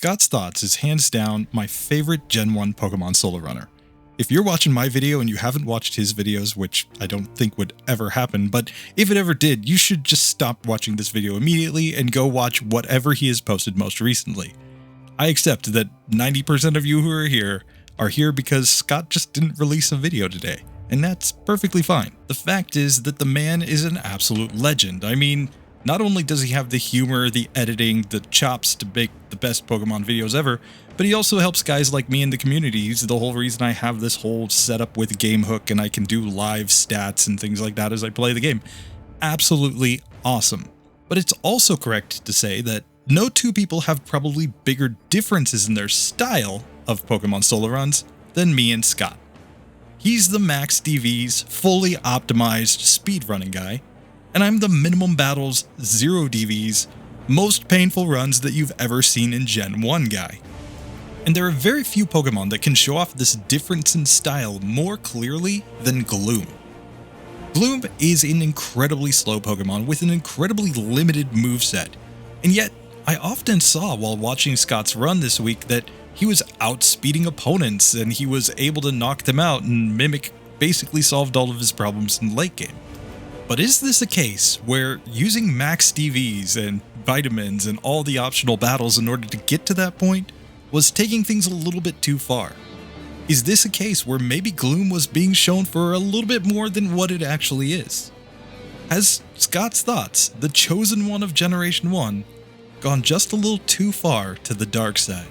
Scott's Thoughts is hands down my favorite Gen 1 Pokemon solo runner. If you're watching my video and you haven't watched his videos, which I don't think would ever happen, but if it ever did, you should just stop watching this video immediately and go watch whatever he has posted most recently. I accept that 90% of you who are here because Scott just didn't release a video today, and that's perfectly fine. The fact is that the man is an absolute legend. I mean, not only does he have the humor, the editing, the chops to make the best Pokemon videos ever, but he also helps guys like me in the community. He's the whole reason I have this whole setup with GameHook and I can do live stats and things like that as I play the game. Absolutely awesome. But it's also correct to say that no two people have probably bigger differences in their style of Pokemon solo runs than me and Scott. He's the Max DVs fully optimized speedrunning guy, and I'm the minimum battles, 0 DVs, most painful runs that you've ever seen in Gen 1 guy. And there are very few Pokemon that can show off this difference in style more clearly than Gloom. Gloom is an incredibly slow Pokemon with an incredibly limited moveset, and yet I often saw while watching Scott's run this week that he was outspeeding opponents and he was able to knock them out, and Mimic basically solved all of his problems in the late game. But is this a case where using Max DVs and vitamins and all the optional battles in order to get to that point was taking things a little bit too far? Is this a case where maybe Gloom was being shown for a little bit more than what it actually is? Has Scott's Thoughts, the chosen one of Generation 1, gone just a little too far to the dark side?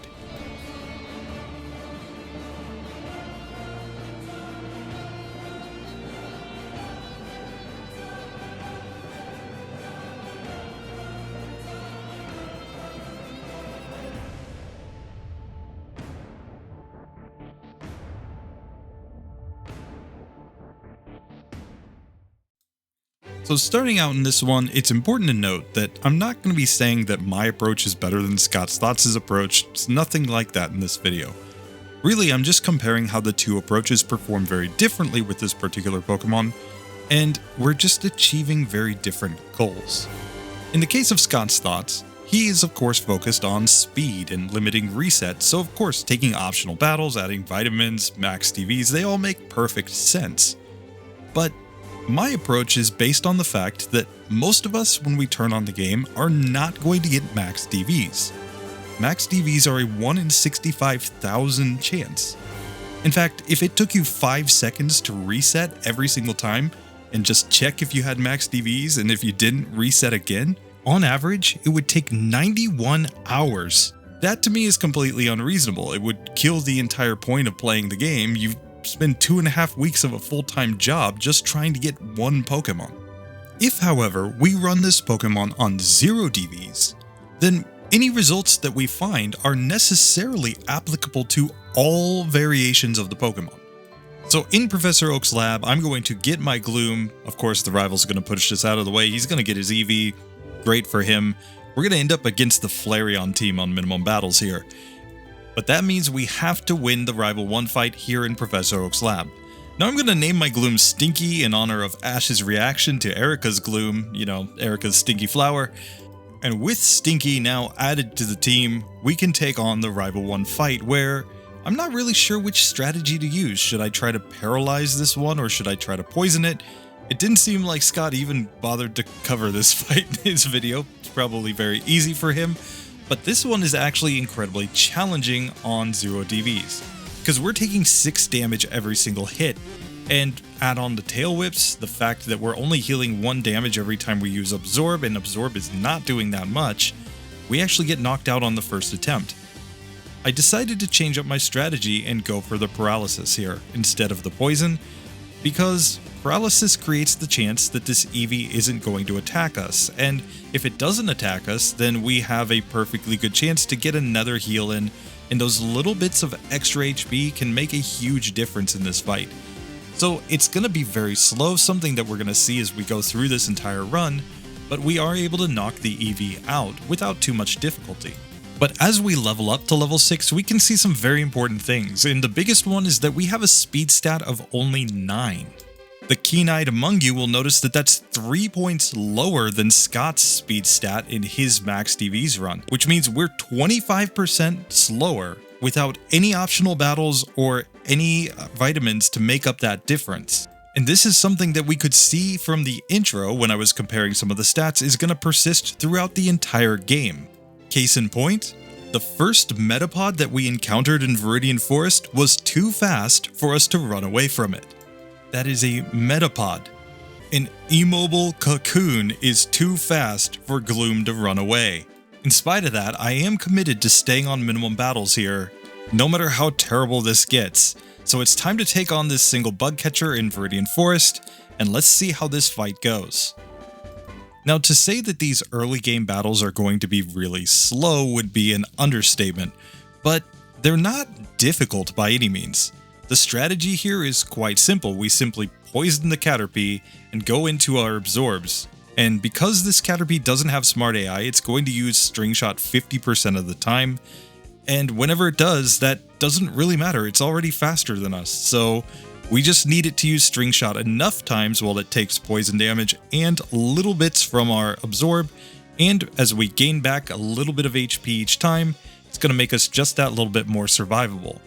So starting out in this one, it's important to note that I'm not going to be saying that my approach is better than Scott's Thoughts' approach. It's nothing like that in this video. Really, I'm just comparing how the two approaches perform very differently with this particular Pokemon, and we're just achieving very different goals. In the case of Scott's Thoughts, he is of course focused on speed and limiting resets, so of course taking optional battles, adding vitamins, max DVs, they all make perfect sense. But my approach is based on the fact that most of us, when we turn on the game, are not going to get max DVs. Max DVs are a 1 in 65,000 chance. In fact, if it took you 5 seconds to reset every single time and just check if you had max DVs, and if you didn't, reset again, on average, it would take 91 hours. That to me is completely unreasonable. It would kill the entire point of playing the game. You spend 2.5 weeks of a full-time job just trying to get one Pokemon. If, however, we run this Pokemon on 0 DVs, then any results that we find are necessarily applicable to all variations of the Pokemon. So in Professor Oak's lab, I'm going to get my Gloom. Of course, the rival's going to push this out of the way. He's going to get his EV. Great for him. We're going to end up against the Flareon team on minimum battles here. But that means we have to win the Rival 1 fight here in Professor Oak's lab. Now I'm going to name my Gloom Stinky in honor of Ash's reaction to Erica's Gloom, you know, Erica's Stinky Flower. And with Stinky now added to the team, we can take on the Rival 1 fight where I'm not really sure which strategy to use. Should I try to paralyze this one or should I try to poison it? It didn't seem like Scott even bothered to cover this fight in his video. It's probably very easy for him. But this one is actually incredibly challenging on 0 DVs, because we're taking 6 damage every single hit, and add on the tail whips, the fact that we're only healing 1 damage every time we use Absorb, and Absorb is not doing that much, we actually get knocked out on the first attempt. I decided to change up my strategy and go for the Paralysis here, instead of the Poison, because Paralysis creates the chance that this Eevee isn't going to attack us, and if it doesn't attack us, then we have a perfectly good chance to get another heal in, and those little bits of extra HP can make a huge difference in this fight. So it's going to be very slow, something that we're going to see as we go through this entire run, but we are able to knock the Eevee out without too much difficulty. But as we level up to level 6, we can see some very important things, and the biggest one is that we have a speed stat of only 9. The keen-eyed among you will notice that that's 3 points lower than Scott's speed stat in his Max DVs run, which means we're 25% slower without any optional battles or any vitamins to make up that difference. And this is something that we could see from the intro when I was comparing some of the stats is going to persist throughout the entire game. Case in point, the first metapod that we encountered in Viridian Forest was too fast for us to run away from it. That is a metapod. An immobile cocoon is too fast for Gloom to run away. In spite of that, I am committed to staying on minimum battles here, no matter how terrible this gets. So it's time to take on this single bug catcher in Viridian Forest, and let's see how this fight goes. Now, to say that these early game battles are going to be really slow would be an understatement, but they're not difficult by any means. The strategy here is quite simple. We simply poison the Caterpie and go into our absorbs. And because this Caterpie doesn't have smart AI, it's going to use string shot 50% of the time. And whenever it does, that doesn't really matter. It's already faster than us. So we just need it to use string shot enough times while it takes poison damage and little bits from our absorb. And as we gain back a little bit of HP each time, it's going to make us just that little bit more survivable.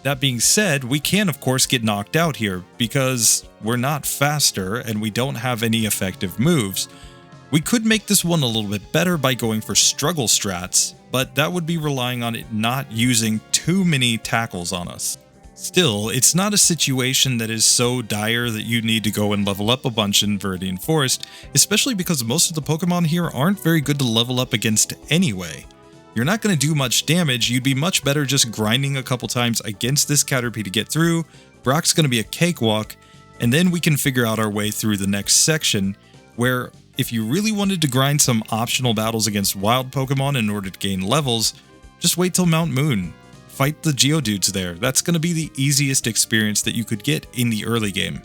That being said, we can of course get knocked out here because we're not faster and we don't have any effective moves. We could make this one a little bit better by going for struggle strats, but that would be relying on it not using too many tackles on us. Still, it's not a situation that is so dire that you need to go and level up a bunch in Viridian Forest, especially because most of the Pokemon here aren't very good to level up against anyway. You're not going to do much damage, you'd be much better just grinding a couple times against this Caterpie to get through. Brock's going to be a cakewalk, and then we can figure out our way through the next section, where if you really wanted to grind some optional battles against wild Pokemon in order to gain levels, just wait till Mount Moon. Fight the Geodudes there. That's going to be the easiest experience that you could get in the early game.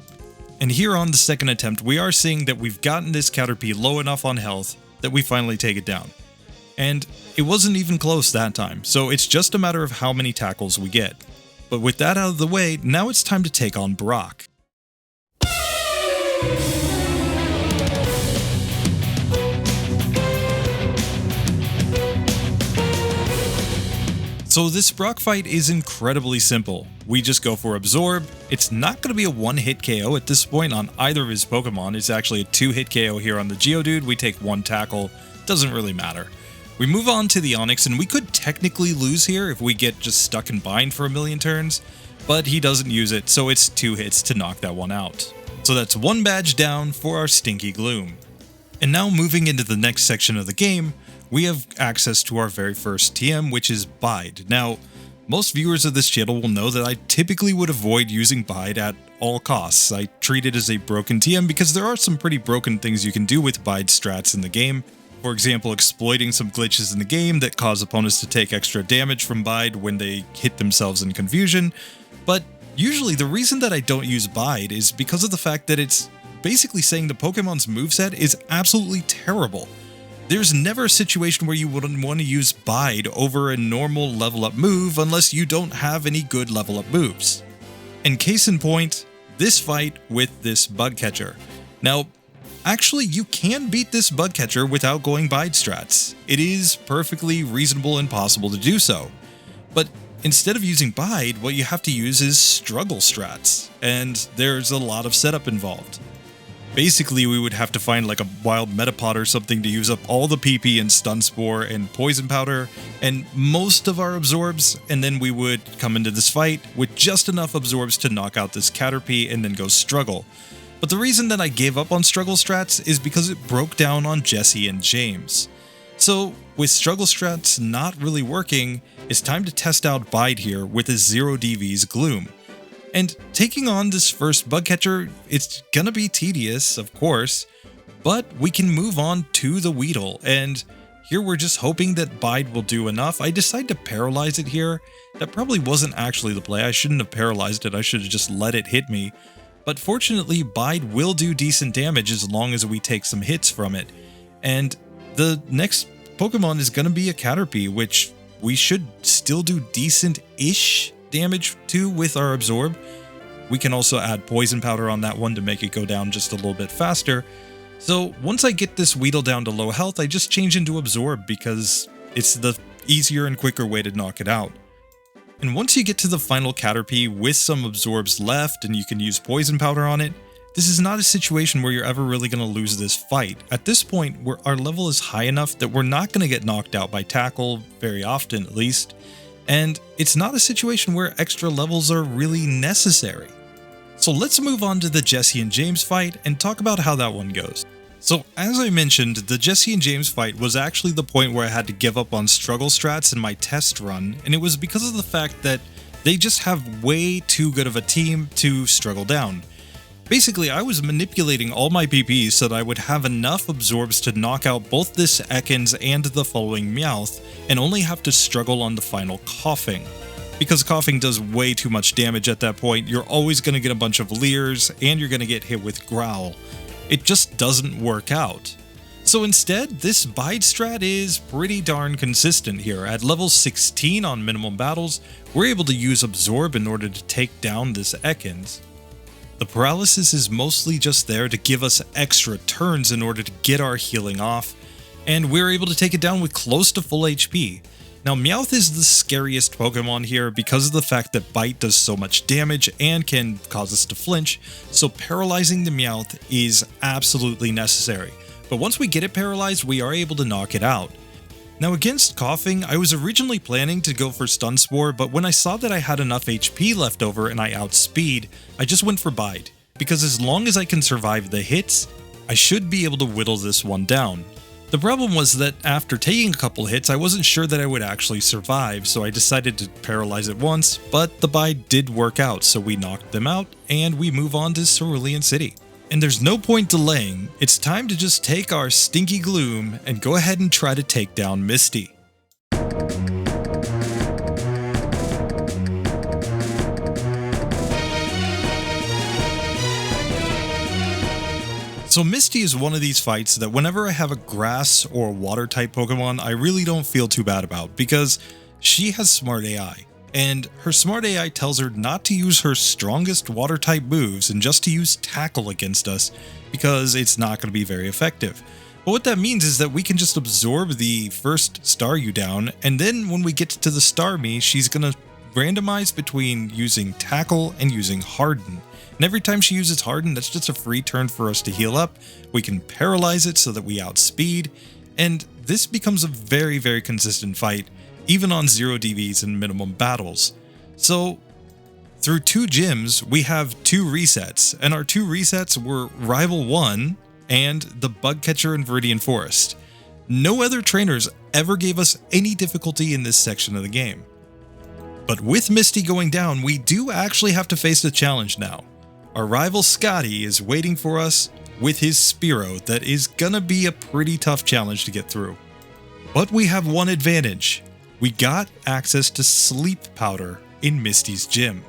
And here on the second attempt, we are seeing that we've gotten this Caterpie low enough on health that we finally take it down. And it wasn't even close that time, so it's just a matter of how many tackles we get. But with that out of the way, now it's time to take on Brock. So this Brock fight is incredibly simple. We just go for Absorb. It's not going to be a one-hit KO at this point on either of his Pokemon. It's actually a two-hit KO here on the Geodude. We take one tackle. Doesn't really matter. We move on to the Onix, and we could technically lose here if we get just stuck in bind for a million turns, but he doesn't use it, so it's 2 hits to knock that one out. So that's 1 badge down for our Stinky Gloom. And now moving into the next section of the game, we have access to our very first TM, which is Bide. Now, most viewers of this channel will know that I typically would avoid using Bide at all costs. I treat it as a broken TM because there are some pretty broken things you can do with Bide strats in the game. For example, exploiting some glitches in the game that cause opponents to take extra damage from Bide when they hit themselves in confusion. But usually the reason that I don't use Bide is because of the fact that it's basically saying the Pokemon's moveset is absolutely terrible. There's never a situation where you wouldn't want to use Bide over a normal level up move unless you don't have any good level up moves. And case in point, this fight with this bug catcher. Now, actually, you can beat this bug catcher without going Bide strats. It is perfectly reasonable and possible to do so. But instead of using Bide, what you have to use is struggle strats, and there's a lot of setup involved. Basically, we would have to find like a wild Metapod or something to use up all the PP and Stun Spore and Poison Powder and most of our absorbs, and then we would come into this fight with just enough absorbs to knock out this Caterpie and then go struggle. But the reason that I gave up on struggle strats is because it broke down on Jesse and James. So with struggle strats not really working, it's time to test out Bide here with a 0 DVs Gloom. And taking on this first bug catcher, it's gonna be tedious, of course, but we can move on to the Weedle, and here we're just hoping that Bide will do enough. I decided to paralyze it here. That probably wasn't actually the play. I shouldn't have paralyzed it, I should have just let it hit me. But fortunately, Bide will do decent damage as long as we take some hits from it. And the next Pokemon is going to be a Caterpie, which we should still do decent-ish damage to with our Absorb. We can also add poison powder on that one to make it go down just a little bit faster. So once I get this Weedle down to low health, I just change into Absorb because it's the easier and quicker way to knock it out. And once you get to the final Caterpie with some Absorbs left and you can use poison powder on it, this is not a situation where you're ever really going to lose this fight. At this point, our level is high enough that we're not going to get knocked out by Tackle, very often at least, and it's not a situation where extra levels are really necessary. So let's move on to the Jesse and James fight and talk about how that one goes. So as I mentioned, the Jesse and James fight was actually the point where I had to give up on struggle strats in my test run, and it was because of the fact that they just have way too good of a team to struggle down. Basically, I was manipulating all my PPs so that I would have enough absorbs to knock out both this Ekans and the following Meowth, and only have to struggle on the final Coughing. Because Coughing does way too much damage at that point, you're always going to get a bunch of Leers, and you're going to get hit with Growl. It just doesn't work out. So instead, this Bide strat is pretty darn consistent here. At level 16 on minimum battles, we're able to use Absorb in order to take down this Ekans. The paralysis is mostly just there to give us extra turns in order to get our healing off, and we're able to take it down with close to full HP. Now Meowth is the scariest Pokemon here because of the fact that Bite does so much damage and can cause us to flinch, so paralyzing the Meowth is absolutely necessary. But once we get it paralyzed, we are able to knock it out. Now against Coughing, I was originally planning to go for Stun Spore, but when I saw that I had enough HP left over and I outspeed, I just went for Bide, because as long as I can survive the hits, I should be able to whittle this one down. The problem was that after taking a couple hits, I wasn't sure that I would actually survive, so I decided to paralyze it once, but the Bide did work out, so we knocked them out, and we move on to Cerulean City. And there's no point delaying, it's time to just take our stinky Gloom and go ahead and try to take down Misty. So Misty is one of these fights that whenever I have a grass or water type Pokemon, I really don't feel too bad about because she has smart AI. And her smart AI tells her not to use her strongest water type moves and just to use Tackle against us because it's not going to be very effective. But what that means is that we can just absorb the first Staryu down, and then when we get to the Starmie, she's going to randomize between using Tackle and using Harden. And every time she uses Harden, that's just a free turn for us to heal up. We can paralyze it so that we outspeed, and this becomes a very, very consistent fight, even on 0 DVs and minimum battles. So through 2 gyms, we have 2 resets, and our 2 resets were Rival 1 and the Bug Catcher in Viridian Forest. No other trainers ever gave us any difficulty in this section of the game. But with Misty going down, we do actually have to face the challenge now. Our rival Scotty is waiting for us with his Spearow that is gonna be a pretty tough challenge to get through. But we have one advantage. We got access to Sleep Powder in Misty's gym.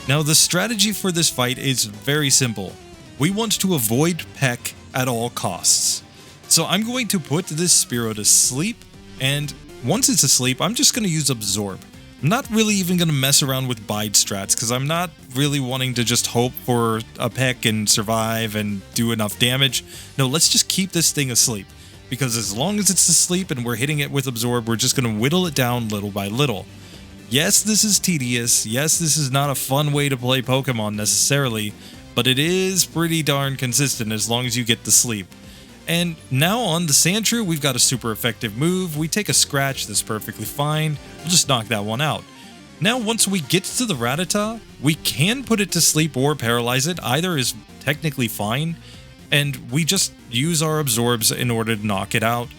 Now the strategy for this fight is very simple. We want to avoid Peck at all costs. So I'm going to put this Spearow to sleep, and once it's asleep, I'm just going to use Absorb. I'm not really even going to mess around with Bide strats because I'm not really wanting to just hope for a Peck and survive and do enough damage. No, let's just keep this thing asleep, because as long as it's asleep and we're hitting it with Absorb, we're just going to whittle it down little by little. Yes, this is tedious. Yes, this is not a fun way to play Pokemon necessarily, but it is pretty darn consistent as long as you get the sleep. And now on the Sandshrew, we've got a super effective move. We take a scratch, that's perfectly fine. We'll just knock that one out. Now once we get to the Rattata, we can put it to sleep or paralyze it. Either is technically fine. And we just use our Absorbs in order to knock it out.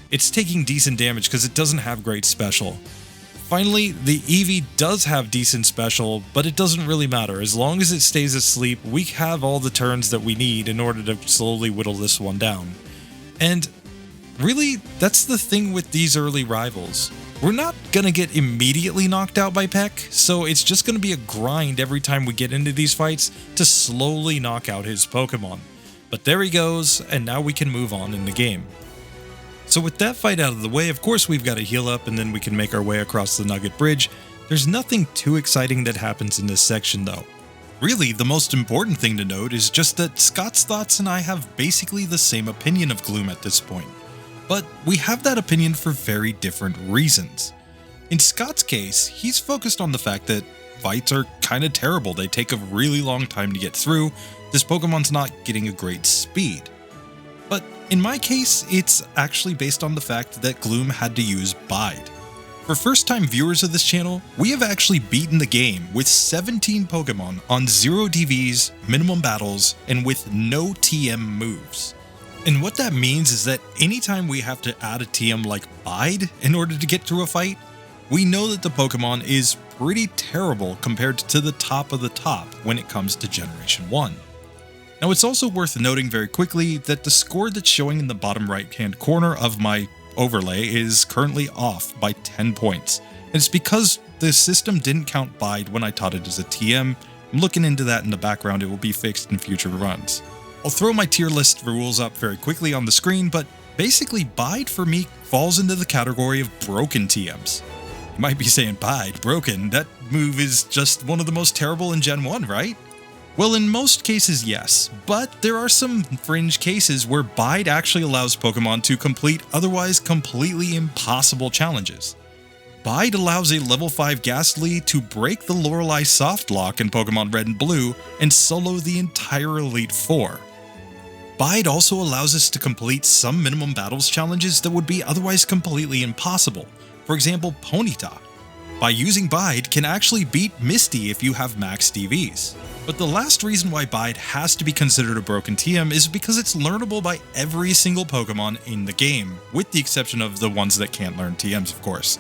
It's taking decent damage because it doesn't have great special. Finally, the Eevee does have decent special, but it doesn't really matter. As long as it stays asleep, we have all the turns that we need in order to slowly whittle this one down. And really, that's the thing with these early rivals. We're not gonna get immediately knocked out by Peck, so it's just gonna be a grind every time we get into these fights to slowly knock out his Pokemon. But there he goes, and now we can move on in the game. So with that fight out of the way, of course we've got to heal up and then we can make our way across the Nugget Bridge. There's nothing too exciting that happens in this section though. Really, the most important thing to note is just that Scott's thoughts and I have basically the same opinion of Gloom at this point. But we have that opinion for very different reasons. In Scott's case, he's focused on the fact that fights are kinda terrible, they take a really long time to get through, this Pokemon's not getting a great speed. But in my case, it's actually based on the fact that Gloom had to use Bide. For first-time viewers of this channel, we have actually beaten the game with 17 Pokemon on 0 DVs, minimum battles, and with no TM moves. And what that means is that anytime we have to add a TM like Bide in order to get through a fight, we know that the Pokemon is pretty terrible compared to the top of the top when it comes to Generation 1. Now it's also worth noting very quickly that the score that's showing in the bottom right-hand corner of my overlay is currently off by 10 points. And it's because the system didn't count Bide when I taught it as a TM. I'm looking into that in the background, it will be fixed in future runs. I'll throw my tier list rules up very quickly on the screen, but basically Bide for me falls into the category of broken TMs. You might be saying, Bide, broken, that move is just one of the most terrible in Gen 1, right? Well, in most cases, yes, but there are some fringe cases where Bide actually allows Pokemon to complete otherwise completely impossible challenges. Bide allows a level 5 Ghastly to break the Lorelei soft lock in Pokemon Red and Blue and solo the entire Elite Four. Bide also allows us to complete some minimum battles challenges that would be otherwise completely impossible. For example, Ponyta. By using Bide, can actually beat Misty if you have Max DVs. But the last reason why Bide has to be considered a broken TM is because it's learnable by every single Pokemon in the game, with the exception of the ones that can't learn TMs, of course.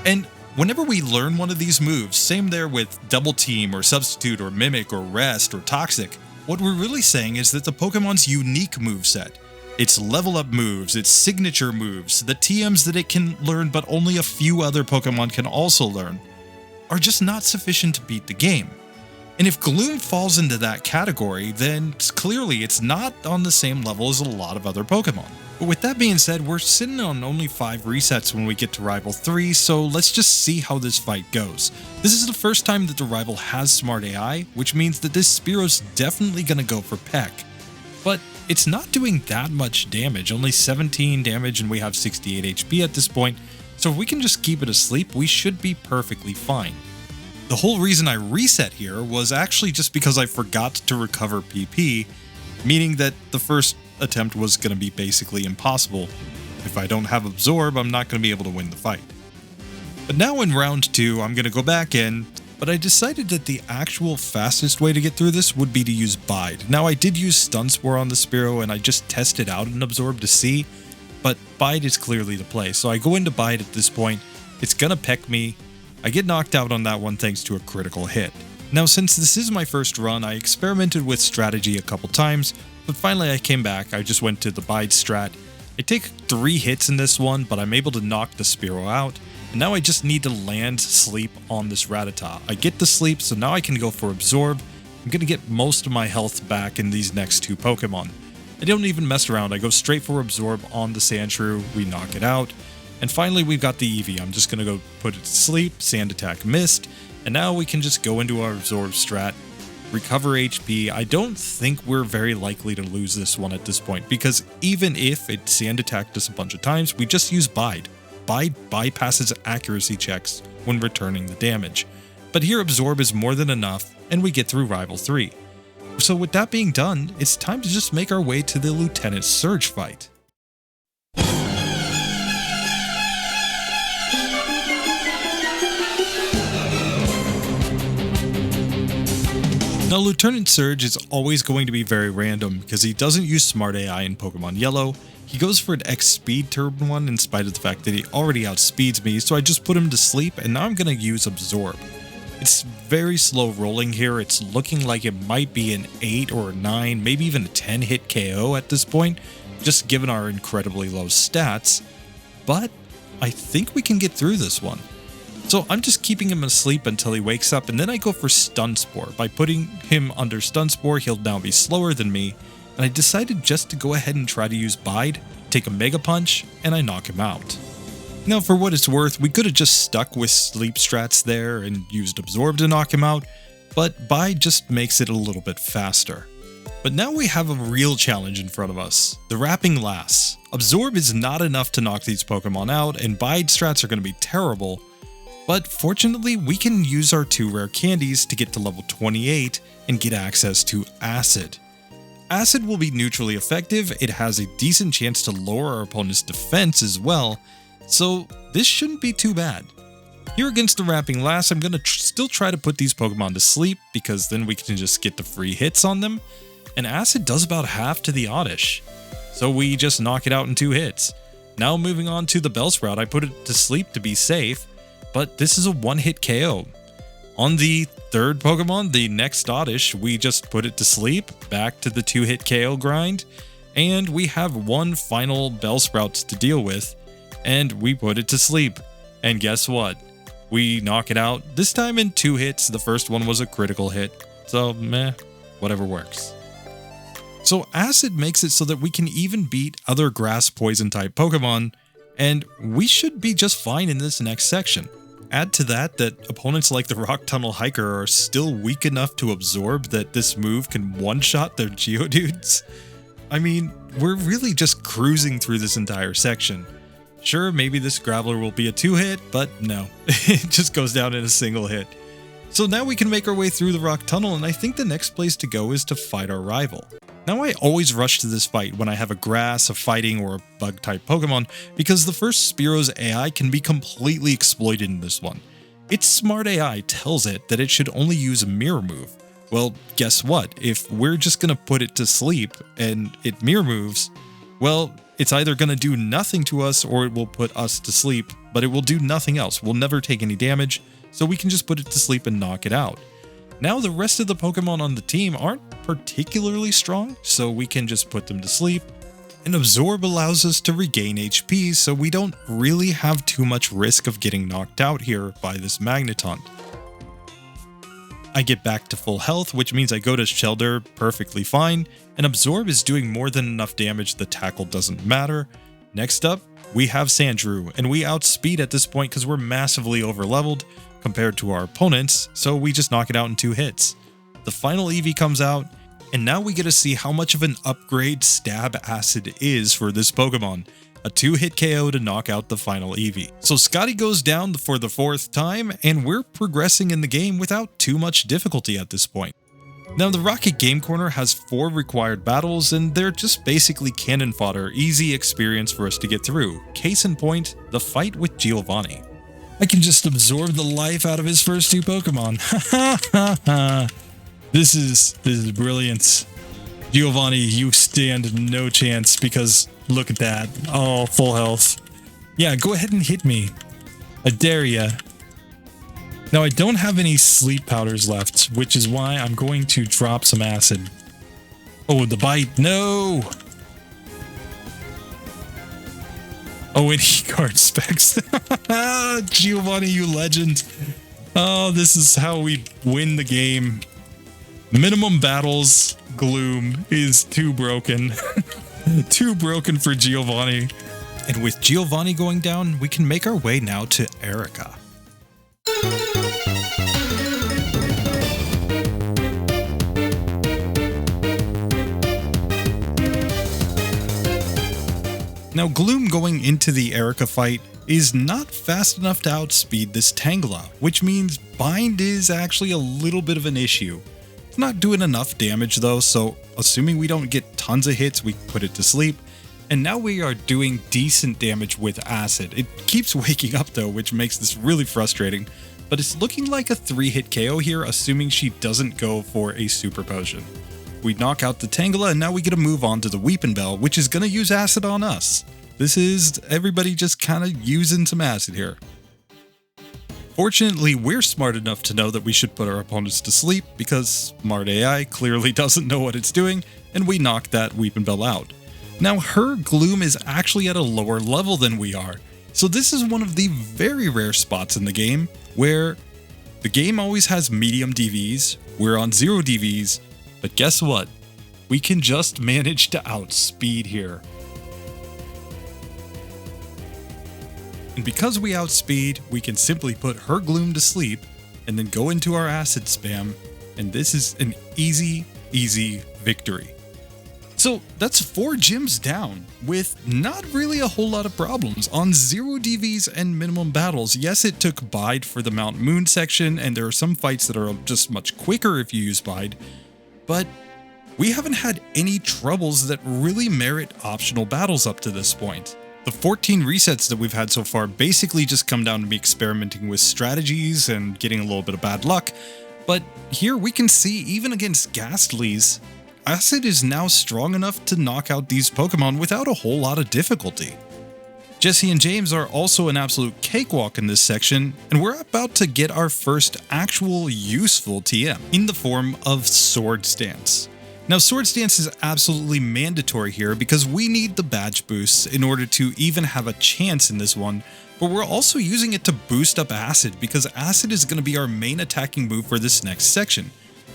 And whenever we learn one of these moves, same there with Double Team or Substitute or Mimic or Rest or Toxic, what we're really saying is that the Pokemon's unique moveset, its level up moves, its signature moves, the TMs that it can learn but only a few other Pokemon can also learn, are just not sufficient to beat the game. And if Gloom falls into that category, then clearly it's not on the same level as a lot of other Pokemon. But with that being said, we're sitting on only 5 resets when we get to Rival 3, so let's just see how this fight goes. This is the first time that the Rival has Smart AI, which means that this Spearo's definitely gonna go for Peck. But it's not doing that much damage, only 17 damage and we have 68 HP at this point, so if we can just keep it asleep, we should be perfectly fine. The whole reason I reset here was actually just because I forgot to recover PP, meaning that the first attempt was going to be basically impossible. If I don't have Absorb, I'm not going to be able to win the fight. But now in round 2, I'm going to go back in, but I decided that the actual fastest way to get through this would be to use Bide. Now I did use Stun Spore on the Spearow and I just tested out an Absorb to see, but Bide is clearly the play. So I go into Bide at this point, it's going to peck me. I get knocked out on that one thanks to a critical hit. Now since this is my first run, I experimented with strategy a couple times, but finally I came back, I just went to the Bide strat. I take 3 hits in this one, but I'm able to knock the Spearow out, and now I just need to land sleep on this Rattata. I get the sleep, so now I can go for Absorb. I'm going to get most of my health back in these next 2 Pokemon. I don't even mess around, I go straight for Absorb on the Sandshrew, we knock it out. And finally we've got the Eevee, I'm just going to go put it to sleep, Sand Attack missed, and now we can just go into our Absorb strat, recover HP. I don't think we're very likely to lose this one at this point, because even if it Sand Attacked us a bunch of times, we just use Bide. Bide bypasses accuracy checks when returning the damage. But here Absorb is more than enough, and we get through Rival 3. So with that being done, it's time to just make our way to the Lieutenant Surge fight. Now Lieutenant Surge is always going to be very random because he doesn't use Smart AI in Pokemon Yellow. He goes for an X Speed Turn 1 in spite of the fact that he already outspeeds me, so I just put him to sleep and now I'm going to use Absorb. It's very slow rolling here, it's looking like it might be an 8 or a 9, maybe even a 10 hit KO at this point, just given our incredibly low stats, but I think we can get through this one. So I'm just keeping him asleep until he wakes up, and then I go for Stun Spore. By putting him under Stun Spore, he'll now be slower than me, and I decided just to go ahead and try to use Bide, take a Mega Punch, and I knock him out. Now for what it's worth, we could have just stuck with sleep strats there and used Absorb to knock him out, but Bide just makes it a little bit faster. But now we have a real challenge in front of us, the Wrapping Lass. Absorb is not enough to knock these Pokemon out, and Bide strats are going to be terrible, but fortunately we can use our 2 rare candies to get to level 28 and get access to Acid. Acid will be neutrally effective, it has a decent chance to lower our opponent's defense as well, so this shouldn't be too bad. Here against the Wrapping Lass, I'm going to still try to put these Pokemon to sleep, because then we can just get the free hits on them, and Acid does about half to the Oddish, so we just knock it out in 2 hits. Now moving on to the Bellsprout, I put it to sleep to be safe, but this is a 1-hit KO. On the 3rd Pokemon, the next Oddish, we just put it to sleep, back to the 2-hit KO grind, and we have 1 final Bellsprout to deal with, and we put it to sleep. And guess what? We knock it out, this time in 2 hits. The first one was a critical hit, so meh, whatever works. So Acid makes it so that we can even beat other grass poison type Pokemon, and we should be just fine in this next section. Add to that opponents like the Rock Tunnel Hiker are still weak enough to absorb that this move can one-shot their Geodudes. I mean, we're really just cruising through this entire section. Sure, maybe this Graveler will be a 2-hit, but no, it just goes down in a single hit. So now we can make our way through the Rock Tunnel, and I think the next place to go is to fight our rival. Now I always rush to this fight when I have a grass, a fighting, or a bug type Pokemon, because the first Spearow's AI can be completely exploited in this one. Its smart AI tells it that it should only use a Mirror move. Well, guess what? If we're just gonna put it to sleep and it Mirror moves, well, it's either gonna do nothing to us or it will put us to sleep, but it will do nothing else. We'll never take any damage, so we can just put it to sleep and knock it out. Now the rest of the Pokemon on the team aren't particularly strong, so we can just put them to sleep. And Absorb allows us to regain HP, so we don't really have too much risk of getting knocked out here by this Magneton. I get back to full health, which means I go to Shelter perfectly fine, and Absorb is doing more than enough damage, the tackle doesn't matter. Next up, we have Sandshrew, and we outspeed at this point because we're massively overleveled compared to our opponents, so we just knock it out in 2 hits. The final Eevee comes out, and now we get to see how much of an upgrade Stab Acid is for this Pokemon. A 2-hit KO to knock out the final Eevee. So Scotty goes down for the 4th time, and we're progressing in the game without too much difficulty at this point. Now the Rocket Game Corner has 4 required battles, and they're just basically cannon fodder, easy experience for us to get through. Case in point, the fight with Giovanni. I can just absorb the life out of his first 2 Pokemon. Ha ha ha. This is brilliant. Giovanni, you stand no chance because look at that. Oh, full health. Yeah, go ahead and hit me. I dare ya. Now I don't have any sleep powders left, which is why I'm going to drop some acid. Oh, the bite. No! Oh, and E-card specs. Giovanni, you legend. Oh, this is how we win the game. Minimum battles Gloom is too broken. Too broken for Giovanni. And with Giovanni going down, we can make our way now to Erica. Now Gloom going into the Erica fight is not fast enough to outspeed this Tangela, which means Bind is actually a little bit of an issue. It's not doing enough damage though, so assuming we don't get tons of hits, we put it to sleep. And now we are doing decent damage with Acid. It keeps waking up though, which makes this really frustrating, but it's looking like a 3-hit KO here, assuming she doesn't go for a Super Potion. We knock out the Tangela, and now we get to move on to the Weepinbell, which is going to use Acid on us. This is everybody just kind of using some Acid here. Fortunately, we're smart enough to know that we should put our opponents to sleep, because Smart AI clearly doesn't know what it's doing, and we knock that Weepinbell out. Now her Gloom is actually at a lower level than we are, so this is one of the very rare spots in the game where the game always has medium DVs, we're on 0 DVs, but guess what? We can just manage to outspeed here. And because we outspeed, we can simply put her Gloom to sleep and then go into our acid spam, and this is an easy victory. So that's 4 gyms down with not really a whole lot of problems on 0 DVs and minimum battles. Yes, it took Bide for the Mount Moon section, and there are some fights that are just much quicker if you use Bide, but we haven't had any troubles that really merit optional battles up to this point. The 14 resets that we've had so far basically just come down to me experimenting with strategies and getting a little bit of bad luck, but here we can see even against Ghastlies, Acid is now strong enough to knock out these Pokemon without a whole lot of difficulty. Jesse and James are also an absolute cakewalk in this section, and we're about to get our first actual useful TM in the form of Swords Dance. Now, Swords Dance is absolutely mandatory here because we need the badge boosts in order to even have a chance in this one, but we're also using it to boost up Acid because Acid is going to be our main attacking move for this next section.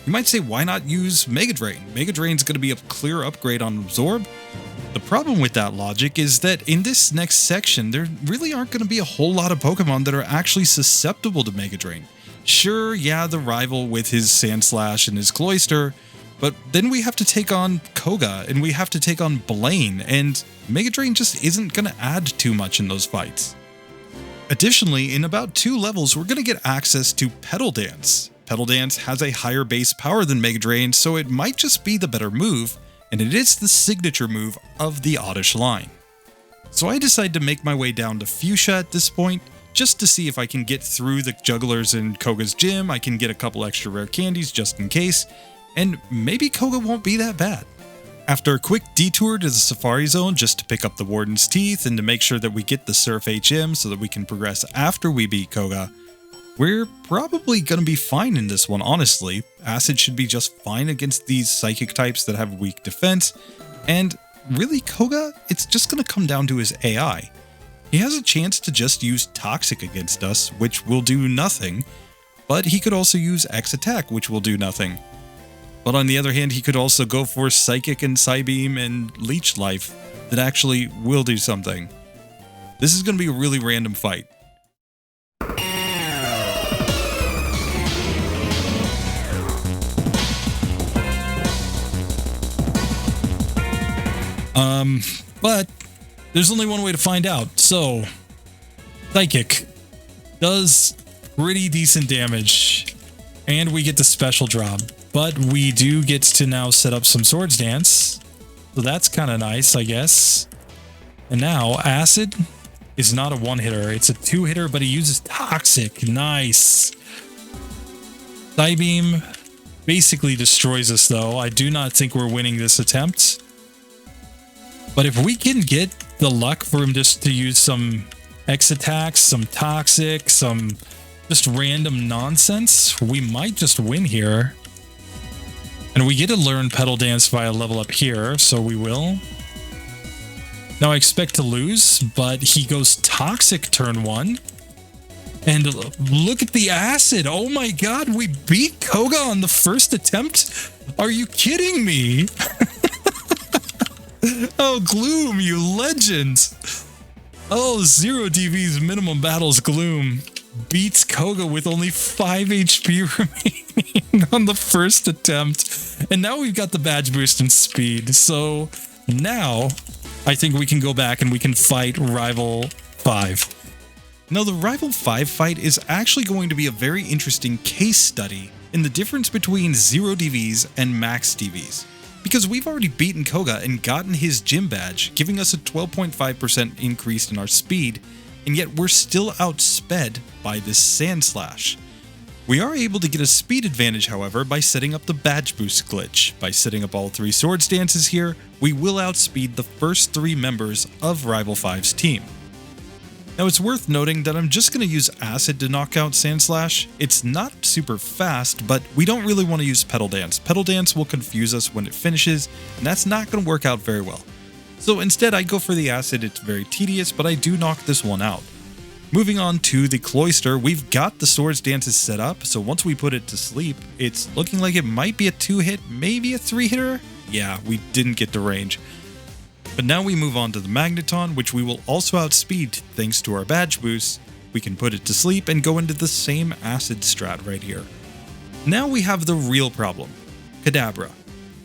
You might say, why not use Mega Drain? Mega Drain is going to be a clear upgrade on Absorb. The problem with that logic is that in this next section, there really aren't going to be a whole lot of Pokemon that are actually susceptible to Mega Drain. Sure, yeah, the rival with his Sandslash and his Cloyster, but then we have to take on Koga and we have to take on Blaine, and Mega Drain just isn't going to add too much in those fights. Additionally, in about 2 levels, we're going to get access to Petal Dance. Petal Dance has a higher base power than Mega Drain, so it might just be the better move, and it is the signature move of the Oddish line. So I decide to make my way down to Fuchsia at this point, just to see if I can get through the jugglers in Koga's gym. I can get a couple extra rare candies just in case, and maybe Koga won't be that bad. After a quick detour to the Safari Zone just to pick up the Warden's Teeth and to make sure that we get the Surf HM so that we can progress after we beat Koga, we're probably going to be fine in this one, honestly. Acid should be just fine against these psychic types that have weak defense, and really Koga, it's just going to come down to his AI. He has a chance to just use Toxic against us, which will do nothing, but he could also use X Attack, which will do nothing. But on the other hand, he could also go for Psychic and Psybeam and Leech Life that actually will do something. This is going to be a really random fight. But there's only one way to find out. So, Psychic does pretty decent damage, and we get the special drop. But we do get to now set up some Swords Dance, so that's kind of nice, I guess. And now, Acid is not a one-hitter. It's a 2-hitter, but he uses Toxic. Nice. Psybeam basically destroys us, though. I do not think we're winning this attempt. But if we can get the luck for him just to use some X attacks, some Toxic, some just random nonsense, we might just win here. And we get to learn Petal Dance via level up here, so we will. Now I expect to lose, but he goes Toxic turn 1. And look at the Acid. Oh my god, we beat Koga on the first attempt? Are you kidding me? Oh, Gloom, you legend. Oh, 0 DVs minimum battles Gloom beats Koga with only 5 HP remaining on the first attempt. And now we've got the badge boost and speed. So now I think we can go back and we can fight Rival 5. Now, the Rival 5 fight is actually going to be a very interesting case study in the difference between 0 DVs and Max DVs. Because we've already beaten Koga and gotten his gym badge, giving us a 12.5% increase in our speed, and yet we're still outsped by this Sandslash. We are able to get a speed advantage, however, by setting up the badge boost glitch. By setting up all 3 Swords Dances here, we will outspeed the first 3 members of Rival 5's team. Now, it's worth noting that I'm just going to use Acid to knock out Sandslash. It's not super fast, but we don't really want to use Petal Dance. Petal Dance will confuse us when it finishes, and that's not going to work out very well. So instead, I go for the Acid. It's very tedious, but I do knock this one out. Moving on to the Cloyster, we've got the Swords Dances set up, so once we put it to sleep, it's looking like it might be a 2-hit, maybe a 3-hitter? Yeah, we didn't get the range. But now we move on to the Magneton, which we will also outspeed thanks to our badge boost. We can put it to sleep and go into the same acid strat right here. Now we have the real problem, Kadabra.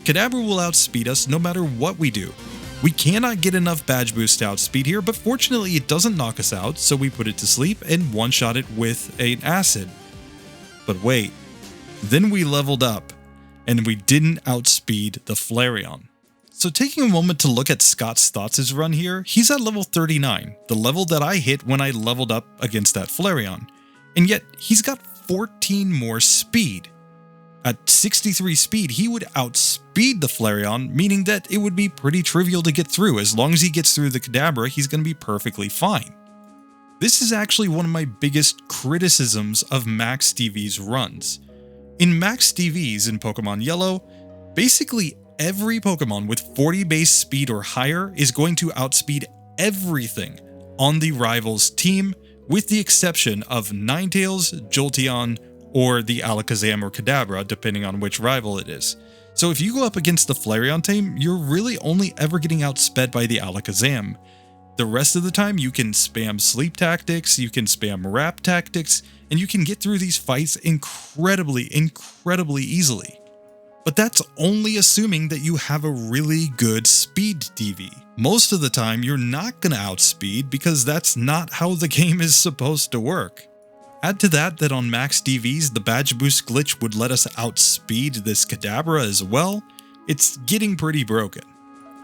Kadabra will outspeed us no matter what we do. We cannot get enough badge boost to outspeed here, but fortunately it doesn't knock us out, so we put it to sleep and one-shot it with an acid. But wait, then we leveled up, and we didn't outspeed the Flareon. So taking a moment to look at Scott's Thoughts' run here, he's at level 39, the level that I hit when I leveled up against that Flareon. And yet, he's got 14 more speed. At 63 speed, he would outspeed the Flareon, meaning that it would be pretty trivial to get through. As long as he gets through the Kadabra, he's going to be perfectly fine. This is actually one of my biggest criticisms of Max DVs runs. In Max DVs in Pokemon Yellow, basically every Pokemon with 40 base speed or higher is going to outspeed everything on the rival's team, with the exception of Ninetales, Jolteon, or the Alakazam or Kadabra, depending on which rival it is. So if you go up against the Flareon team, you're really only ever getting outsped by the Alakazam. The rest of the time, you can spam sleep tactics, you can spam wrap tactics, and you can get through these fights incredibly easily. But that's only assuming that you have a really good speed DV. Most of the time, you're not going to outspeed because that's not how the game is supposed to work. Add to that on Max DVs, the badge boost glitch would let us outspeed this Kadabra as well. It's getting pretty broken.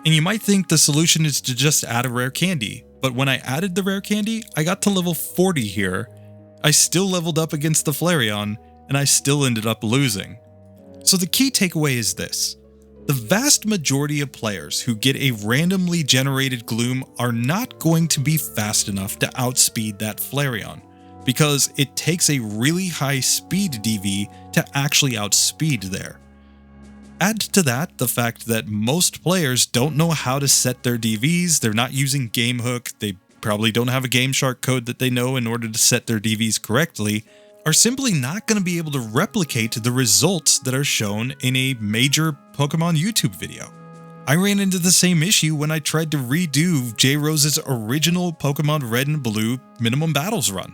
And you might think the solution is to just add a rare candy, but when I added the rare candy, I got to level 40 here. I still leveled up against the Flareon, and I still ended up losing. So the key takeaway is this. The vast majority of players who get a randomly generated Gloom are not going to be fast enough to outspeed that Flareon, because it takes a really high speed DV to actually outspeed there. Add to that the fact that most players don't know how to set their DVs, they're not using GameHook, they probably don't have a GameShark code that they know in order to set their DVs correctly, are simply not going to be able to replicate the results that are shown in a major Pokemon YouTube video. I ran into the same issue when I tried to redo J-Rose's original Pokemon Red and Blue Minimum Battles run.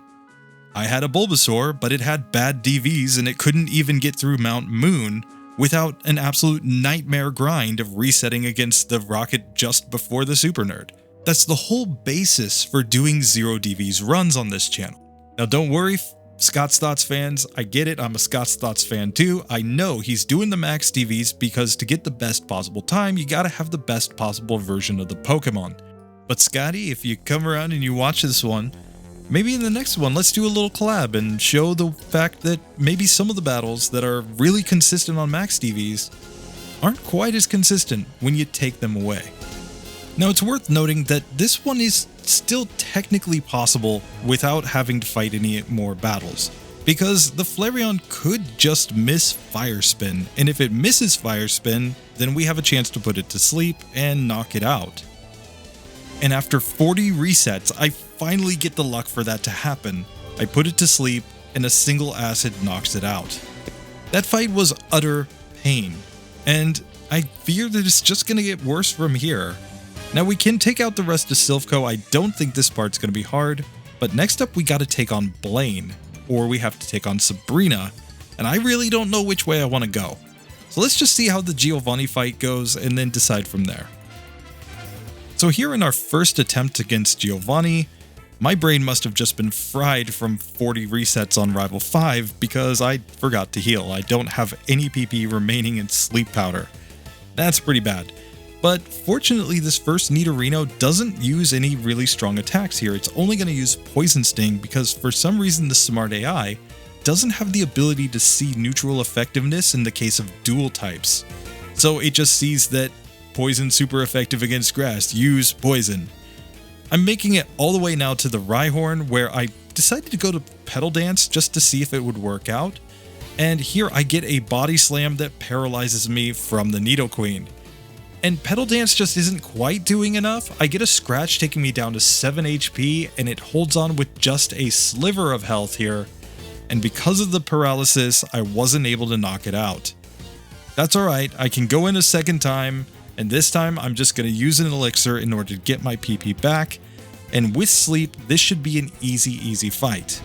I had a Bulbasaur, but it had bad DVs and it couldn't even get through Mount Moon without an absolute nightmare grind of resetting against the Rocket just before the Super Nerd. That's the whole basis for doing Zero DVs runs on this channel. Now don't worry, Scott's Thoughts fans, I get it, I'm a Scott's Thoughts fan too. I know he's doing the Max DVs because to get the best possible time, you gotta have the best possible version of the Pokemon. But Scotty, if you come around and you watch this one, maybe in the next one, let's do a little collab and show the fact that maybe some of the battles that are really consistent on Max DVs aren't quite as consistent when you take them away. Now, it's worth noting that this one is still technically possible without having to fight any more battles, because the Flareon could just miss Fire Spin, and if it misses Fire Spin, then we have a chance to put it to sleep and knock it out. And after 40 resets, I finally get the luck for that to happen. I put it to sleep, and a single acid knocks it out. That fight was utter pain, and I fear that it's just going to get worse from here. Now we can take out the rest of Silphco. I don't think this part's going to be hard, but next up we got to take on Blaine, or we have to take on Sabrina, and I really don't know which way I want to go. So let's just see how the Giovanni fight goes and then decide from there. So here in our first attempt against Giovanni, my brain must have just been fried from 40 resets on Rival 5 because I forgot to heal. I don't have any PP remaining in Sleep Powder. That's pretty bad. But fortunately, this first Nidorino doesn't use any really strong attacks here. It's only going to use Poison Sting because for some reason the Smart AI doesn't have the ability to see neutral effectiveness in the case of dual types. So it just sees that Poison super effective against grass, use Poison. I'm making it all the way now to the Rhyhorn, where I decided to go to Petal Dance just to see if it would work out. And here I get a Body Slam that paralyzes me from the Nidoqueen. And Petal Dance just isn't quite doing enough. I get a scratch taking me down to 7 HP, and it holds on with just a sliver of health here. And because of the paralysis, I wasn't able to knock it out. That's alright, I can go in a second time, And this time I'm just going to use an elixir in order to get my PP back. And with sleep, this should be an easy fight.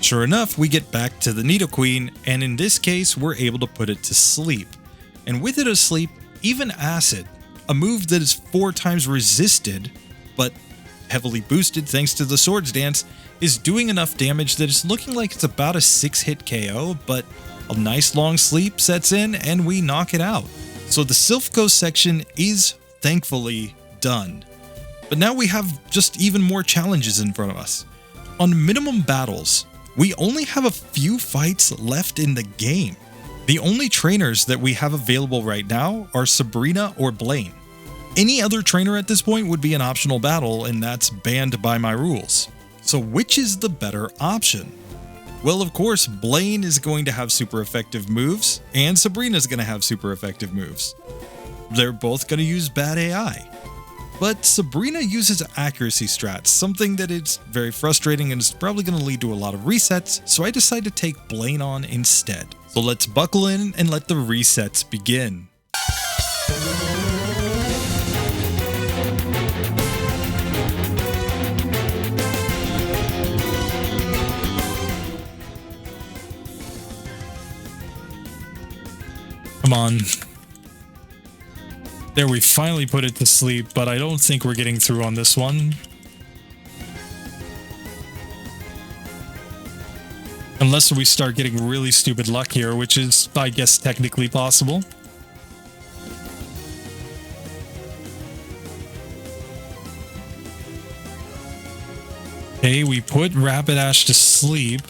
Sure enough, we get back to the Nidoqueen, and in this case, we're able to put it to sleep. And with it asleep, even Acid, a move that is 4 times resisted, but heavily boosted thanks to the Swords Dance, is doing enough damage that it's looking like it's about a 6-hit KO, but a nice long sleep sets in and we knock it out. So the Silph Ghost section is thankfully done. But now we have just even more challenges in front of us. On minimum battles, we only have a few fights left in the game. The only trainers that we have available right now are Sabrina or Blaine. Any other trainer at this point would be an optional battle, and that's banned by my rules. So which is the better option? Well, of course, Blaine is going to have super effective moves, and Sabrina's going to have super effective moves. They're both going to use bad AI. But Sabrina uses accuracy strats, something that is very frustrating and is probably going to lead to a lot of resets, so I decide to take Blaine on instead. So let's buckle in and let the resets begin. Come on. There, we finally put it to sleep, but I don't think we're getting through on this one. Unless we start getting really stupid luck here, which is, I guess, technically possible. Okay, we put Rapidash to sleep.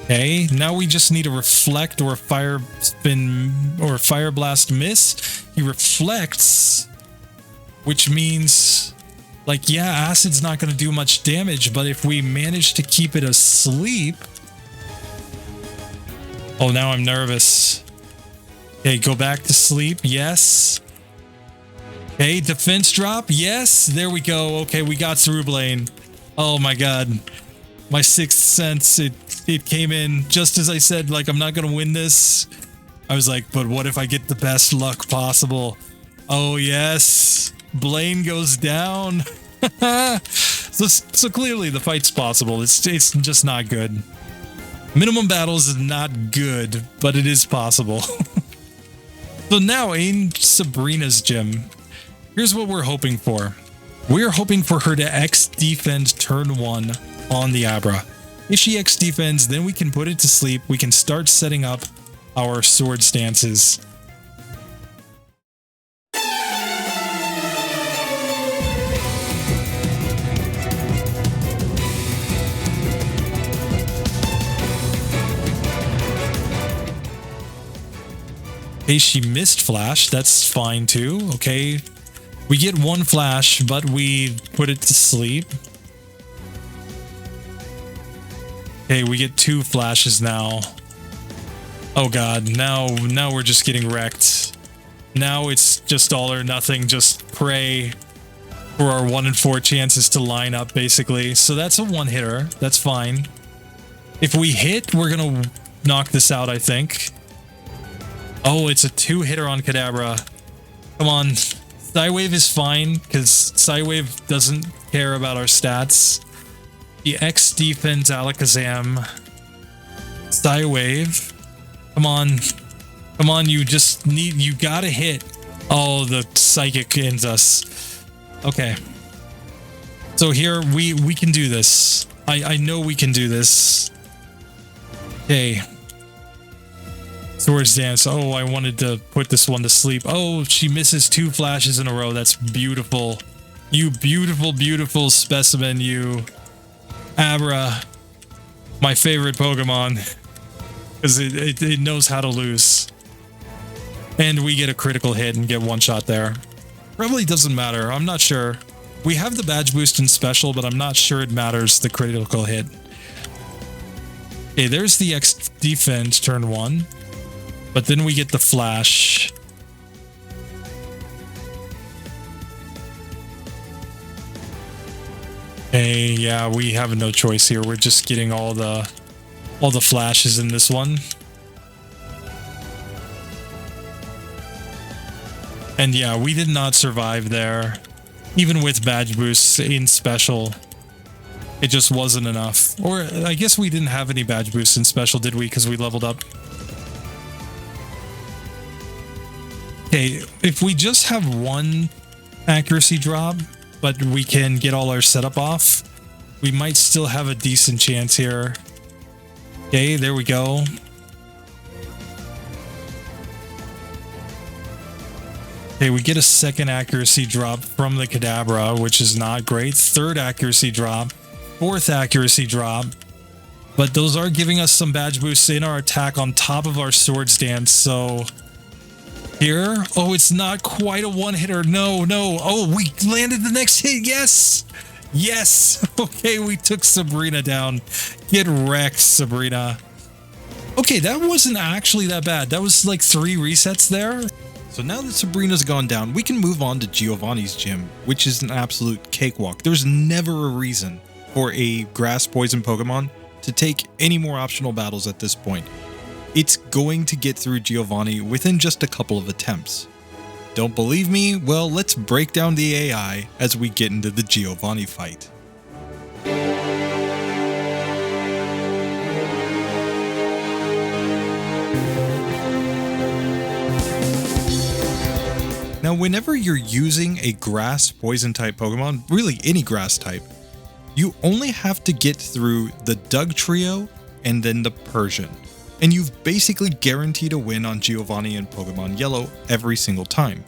Okay, now we just need to reflect or fire spin or fire blast miss. He reflects, which means, like, yeah, Acid's not going to do much damage, but if we manage to keep it asleep... Oh, now I'm nervous. Okay, go back to sleep. Yes. Okay, defense drop. Yes, there we go. Okay, we got through Blaine. Oh my god. My sixth sense, it came in just as I said, like, I'm not going to win this. I was like, but what if I get the best luck possible? Oh, yes. Blaine goes down. So clearly the fight's possible. It's just not good. Minimum battles is not good, but it is possible. So now in Sabrina's gym, here's what we're hoping for. We're hoping for her to X defend turn 1 on the Abra. If she X defends, then we can put it to sleep. We can start setting up our sword stances. Okay, she missed flash. That's fine too. Okay, we get 1 flash, but we put it to sleep. Okay, we get 2 flashes now. Oh god, now we're just getting wrecked. Now it's just all or nothing. Just pray for our 1 in 4 chances to line up, basically. So that's a 1-hitter. That's fine. If we hit, we're gonna knock this out, I think. Oh, it's a 2-hitter on Kadabra. Come on. Psywave is fine, because Psywave doesn't care about our stats. The X defense Alakazam. Psywave. Come on. Come on, you gotta hit. Oh, the Psychic ends us. Okay. So here, we can do this. I know we can do this. Okay. Swords Dance. Oh, I wanted to put this one to sleep. Oh, she misses 2 flashes in a row. That's beautiful. You beautiful, beautiful specimen, you. Abra. My favorite Pokemon. Because it knows how to lose. And we get a critical hit and get 1 shot there. Probably doesn't matter. I'm not sure. We have the badge boost in special, but I'm not sure it matters, the critical hit. Okay, there's the X defense turn 1. But then we get the flash. Okay, yeah, we have no choice here. We're just getting all the flashes in this one. And yeah, we did not survive there. Even with badge boosts in special, it just wasn't enough. Or I guess we didn't have any badge boosts in special, did we? Because we leveled up. Okay, if we just have one accuracy drop, but we can get all our setup off, we might still have a decent chance here. Okay, there we go. Okay, we get a second accuracy drop from the Kadabra, which is not great. Third accuracy drop. Fourth accuracy drop. But those are giving us some badge boosts in our attack on top of our swords dance, so... Here. Oh, it's not quite a one-hitter. No, no. Oh, we landed the next hit. Yes! Yes! Okay, we took Sabrina down. Get wrecked, Sabrina. Okay, that wasn't actually that bad. That was like 3 resets there. So now that Sabrina's gone down, we can move on to Giovanni's gym, which is an absolute cakewalk. There's never a reason for a grass poison Pokemon to take any more optional battles at this point. It's going to get through Giovanni within just a couple of attempts. Don't believe me? Well, let's break down the AI as we get into the Giovanni fight. Now, whenever you're using a grass poison type Pokemon, really any grass type, you only have to get through the Doug Trio and then the Persian. And you've basically guaranteed a win on Giovanni and Pokemon Yellow every single time.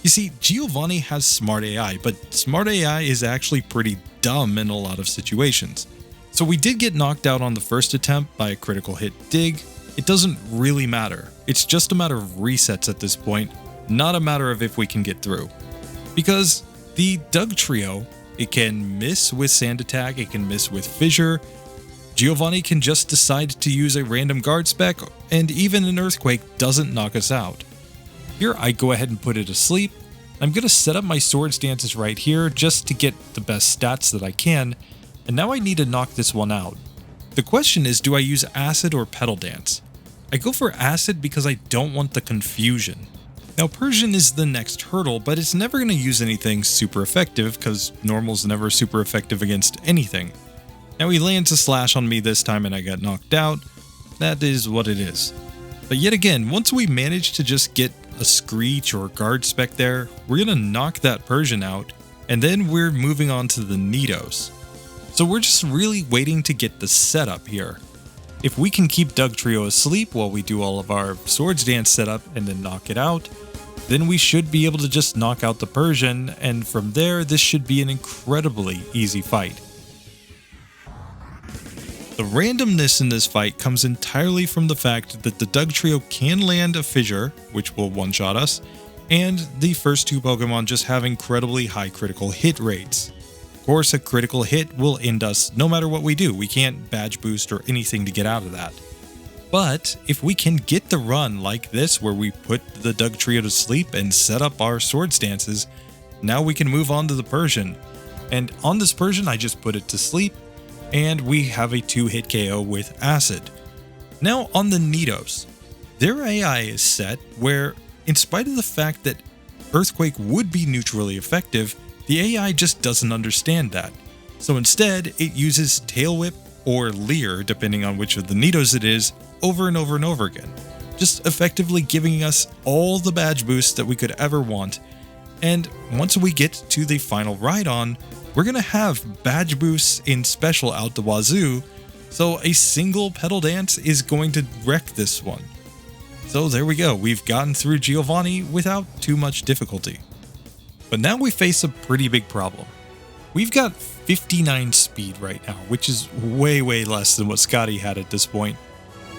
You see, Giovanni has smart AI, but smart AI is actually pretty dumb in a lot of situations. So we did get knocked out on the first attempt by a critical hit dig. It doesn't really matter. It's just a matter of resets at this point, not a matter of if we can get through. Because the Doug Trio, it can miss with Sand Attack, it can miss with Fissure. Giovanni can just decide to use a random guard spec, and even an Earthquake doesn't knock us out. Here I go ahead and put it asleep. I'm going to set up my Swords Dances right here just to get the best stats that I can, and now I need to knock this one out. The question is, do I use Acid or Petal Dance? I go for Acid because I don't want the confusion. Now Persian is the next hurdle, but it's never going to use anything super effective because Normal's never super effective against anything. Now he lands a Slash on me this time and I got knocked out. That is what it is. But yet again, once we manage to just get a Screech or Guard Spec there, we're going to knock that Persian out, and then we're moving on to the Nidos. So we're just really waiting to get the setup here. If we can keep Doug Trio asleep while we do all of our Swords Dance setup and then knock it out, then we should be able to just knock out the Persian, and from there this should be an incredibly easy fight. The randomness in this fight comes entirely from the fact that the Doug Trio can land a Fissure, which will one-shot us, and the first 2 Pokemon just have incredibly high critical hit rates. Of course, a critical hit will end us no matter what we do. We can't badge boost or anything to get out of that. But if we can get the run like this where we put the Doug Trio to sleep and set up our Swords Dances, now we can move on to the Persian. And on this Persian, I just put it to sleep, and we have a 2-hit KO with Acid. Now on the Nidos, their AI is set where, in spite of the fact that Earthquake would be neutrally effective, the AI just doesn't understand that. So instead, it uses Tail Whip or Leer, depending on which of the Nidos it is, over and over and over again, just effectively giving us all the badge boosts that we could ever want. And once we get to the final Rhydon, we're going to have badge boosts in special out the wazoo, so a single Petal Dance is going to wreck this one. So there we go, we've gotten through Giovanni without too much difficulty. But now we face a pretty big problem. We've got 59 speed right now, which is way less than what Scotty had at this point.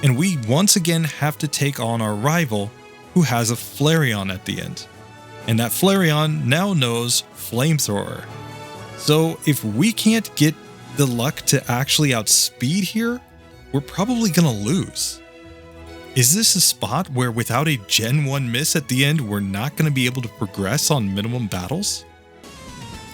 And we once again have to take on our rival, who has a Flareon at the end. And that Flareon now knows Flamethrower. So if we can't get the luck to actually outspeed here, we're probably gonna lose. Is this a spot where without a Gen 1 miss at the end, we're not gonna be able to progress on minimum battles?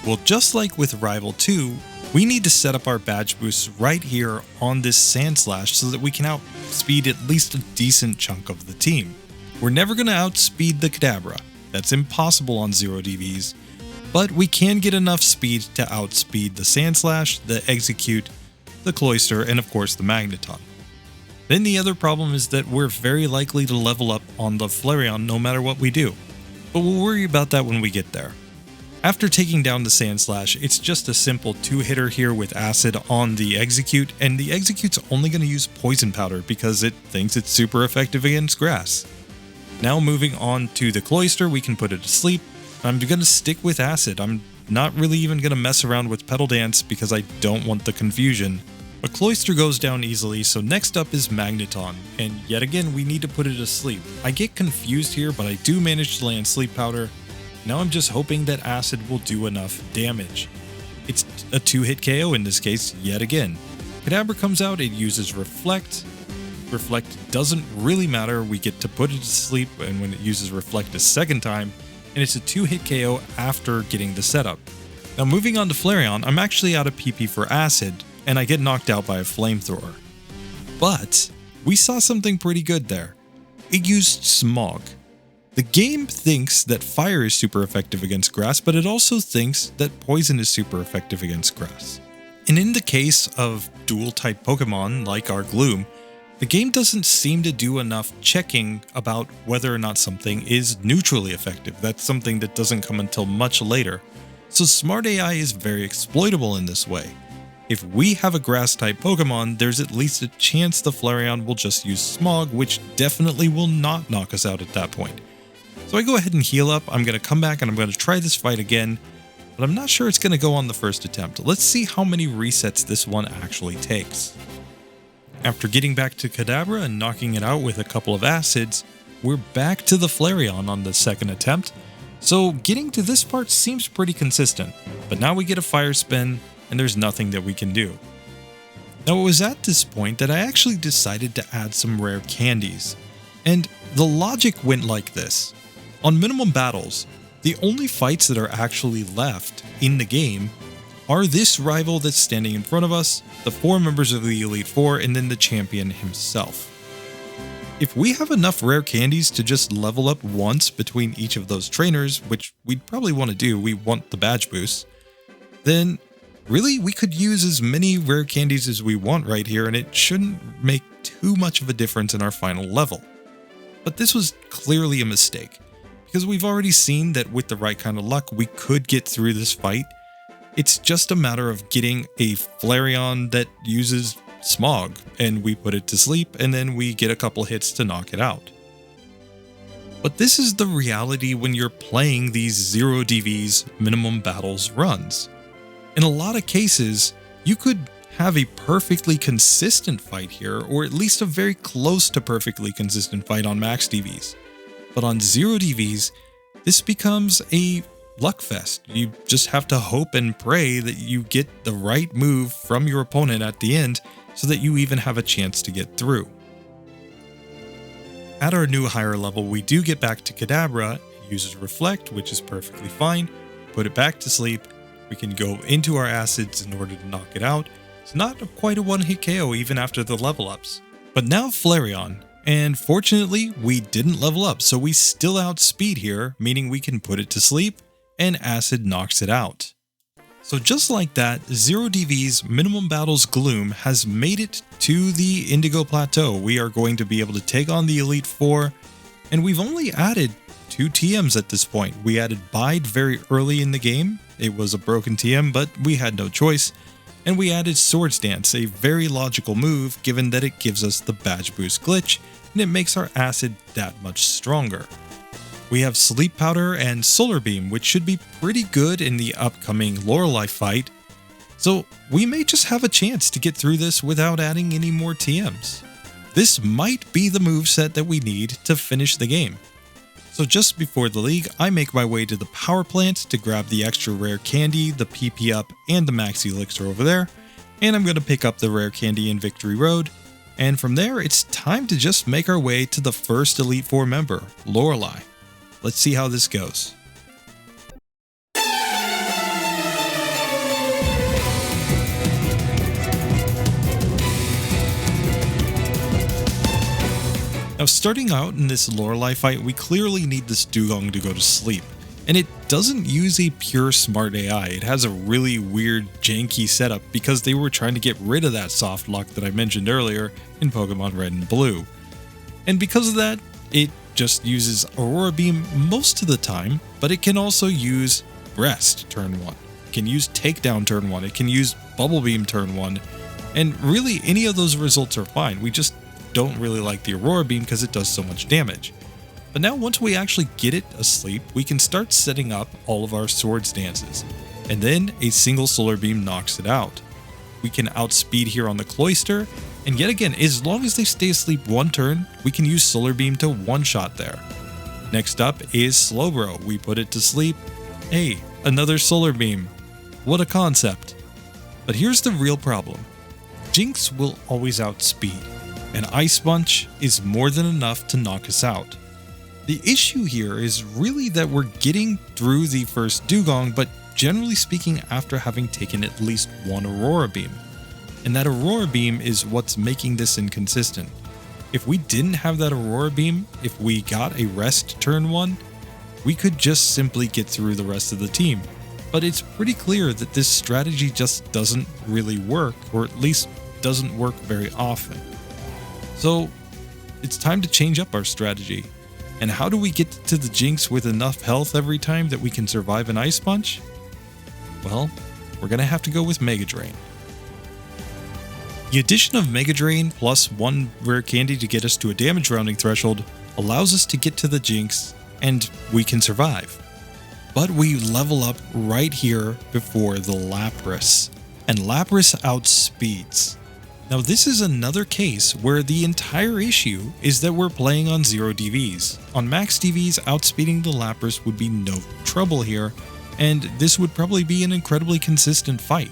Well, just like with Rival 2, we need to set up our badge boosts right here on this Sandslash so that we can outspeed at least a decent chunk of the team. We're never going to outspeed the Kadabra, That's impossible on 0 DVs, but we can get enough speed to outspeed the Sandslash, the Execute, the Cloyster, and of course the Magneton. Then the other problem is that we're very likely to level up on the Flareon no matter what we do, but we'll worry about that when we get there. After taking down the Sandslash, it's just a simple 2-hitter here with Acid on the Execute, and the Execute's only going to use Poison Powder because it thinks it's super effective against grass. Now moving on to the Cloyster, we can put it to sleep. I'm going to stick with Acid. I'm not really even going to mess around with Petal Dance because I don't want the confusion. But Cloyster goes down easily, so next up is Magneton, and yet again we need to put it to sleep. I get confused here, but I do manage to land Sleep Powder. Now I'm just hoping that Acid will do enough damage. It's a 2-hit KO in this case, yet again. Kadabra comes out, it uses Reflect. Reflect doesn't really matter, we get to put it to sleep, and when it uses Reflect a second time, and it's a 2-hit KO after getting the setup. Now moving on to Flareon, I'm actually out of PP for Acid, and I get knocked out by a Flamethrower. But we saw something pretty good there. It used Smog. The game thinks that fire is super effective against grass, but it also thinks that poison is super effective against grass. And in the case of dual-type Pokemon like our Gloom, the game doesn't seem to do enough checking about whether or not something is neutrally effective. That's something that doesn't come until much later. So Smart AI is very exploitable in this way. If we have a grass-type Pokemon, there's at least a chance the Flareon will just use Smog, which definitely will not knock us out at that point. So I go ahead and heal up, I'm going to come back and I'm going to try this fight again, but I'm not sure it's going to go on the first attempt. Let's see how many resets this one actually takes. After getting back to Kadabra and knocking it out with a couple of acids, we're back to the Flareon on the second attempt, so getting to this part seems pretty consistent, but now we get a Fire Spin and there's nothing that we can do. Now it was at this point that I actually decided to add some rare candies, and the logic went like this. On minimum battles, the only fights that are actually left in the game are this rival that's standing in front of us, the 4 members of the Elite Four, and then the champion himself. If we have enough rare candies to just level up once between each of those trainers, which we'd probably want to do, we want the badge boost, then really we could use as many rare candies as we want right here and it shouldn't make too much of a difference in our final level. But this was clearly a mistake, because we've already seen that with the right kind of luck we could get through this fight. It's just a matter of getting a Flareon that uses Smog, and we put it to sleep, and then we get a couple hits to knock it out. But this is the reality when you're playing these 0 DVs minimum battles runs. In a lot of cases, you could have a perfectly consistent fight here, or at least a very close to perfectly consistent fight on Max DVs. But on 0 DVs, this becomes a luck fest. You just have to hope and pray that you get the right move from your opponent at the end so that you even have a chance to get through. At our new higher level, we do get back to Kadabra. It uses Reflect, which is perfectly fine. Put it back to sleep. We can go into our acids in order to knock it out. It's not quite a one-hit KO even after the level ups. But now Flareon. And fortunately, we didn't level up, so we still outspeed here, meaning we can put it to sleep, and Acid knocks it out. So just like that, 0 DV's Minimum Battles Gloom has made it to the Indigo Plateau. We are going to be able to take on the Elite Four, and we've only added 2 TMs at this point. We added Bide very early in the game. It was a broken TM, but we had no choice. And we added Swords Dance, a very logical move given that it gives us the badge boost glitch, and it makes our acid that much stronger. We have Sleep Powder and Solar Beam, which should be pretty good in the upcoming Lorelei fight, so we may just have a chance to get through this without adding any more TMs. This might be the moveset that we need to finish the game. So just before the league, I make my way to the power plant to grab the extra rare candy, the PP up, and the max elixir over there, and I'm going to pick up the rare candy in Victory Road, and from there it's time to just make our way to the first Elite Four member, Lorelei. Let's see how this goes. Now Now starting out in this Lorelei fight, we clearly need this dugong to go to sleep. And it doesn't use a pure smart AI, it has a really weird janky setup because they were trying to get rid of that soft lock that I mentioned earlier in Pokemon Red and Blue. And because of that, it just uses Aurora Beam most of the time, but it can also use Rest turn 1. It can use Takedown turn 1, it can use Bubble Beam turn 1, and really any of those results are fine. We just don't really like the Aurora Beam because it does so much damage. But now once we actually get it asleep, we can start setting up all of our Swords Dances, and then a single Solar Beam knocks it out. We can outspeed here on the Cloyster, and yet again, as long as they stay asleep one turn, we can use Solar Beam to one-shot there. Next up is Slowbro. We put it to sleep. Hey, another Solar Beam. What a concept. But here's the real problem. Jinx will always outspeed, and Ice Punch is more than enough to knock us out. The issue here is really that we're getting through the first Dugong, but generally speaking after having taken at least one Aurora Beam. And that Aurora Beam is what's making this inconsistent. If we didn't have that Aurora Beam, if we got a Rest turn 1, we could just simply get through the rest of the team. But it's pretty clear that this strategy just doesn't really work, or at least doesn't work very often. So it's time to change up our strategy. And how do we get to the Jinx with enough health every time that we can survive an Ice Punch? Well, we're going to have to go with Mega Drain. The addition of Mega Drain plus one rare candy to get us to a damage rounding threshold allows us to get to the Jinx and we can survive. But we level up right here before the Lapras, and Lapras outspeeds. Now this is another case where the entire issue is that we're playing on 0 DVs. On Max DVs, outspeeding the Lapras would be no trouble here, and this would probably be an incredibly consistent fight.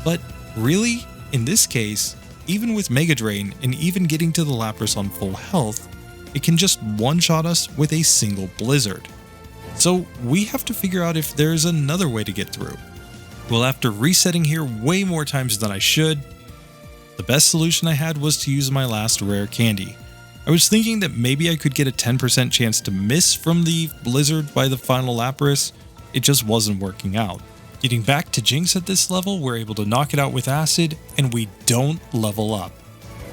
But really, in this case, even with Mega Drain and even getting to the Lapras on full health, it can just one-shot us with a single Blizzard. So we have to figure out if there's another way to get through. Well, after resetting here way more times than I should, the best solution I had was to use my last rare candy. I was thinking that maybe I could get a 10% chance to miss from the Blizzard by the final Lapras. It just wasn't working out. Getting back to Jinx at this level, we're able to knock it out with Acid, and we don't level up.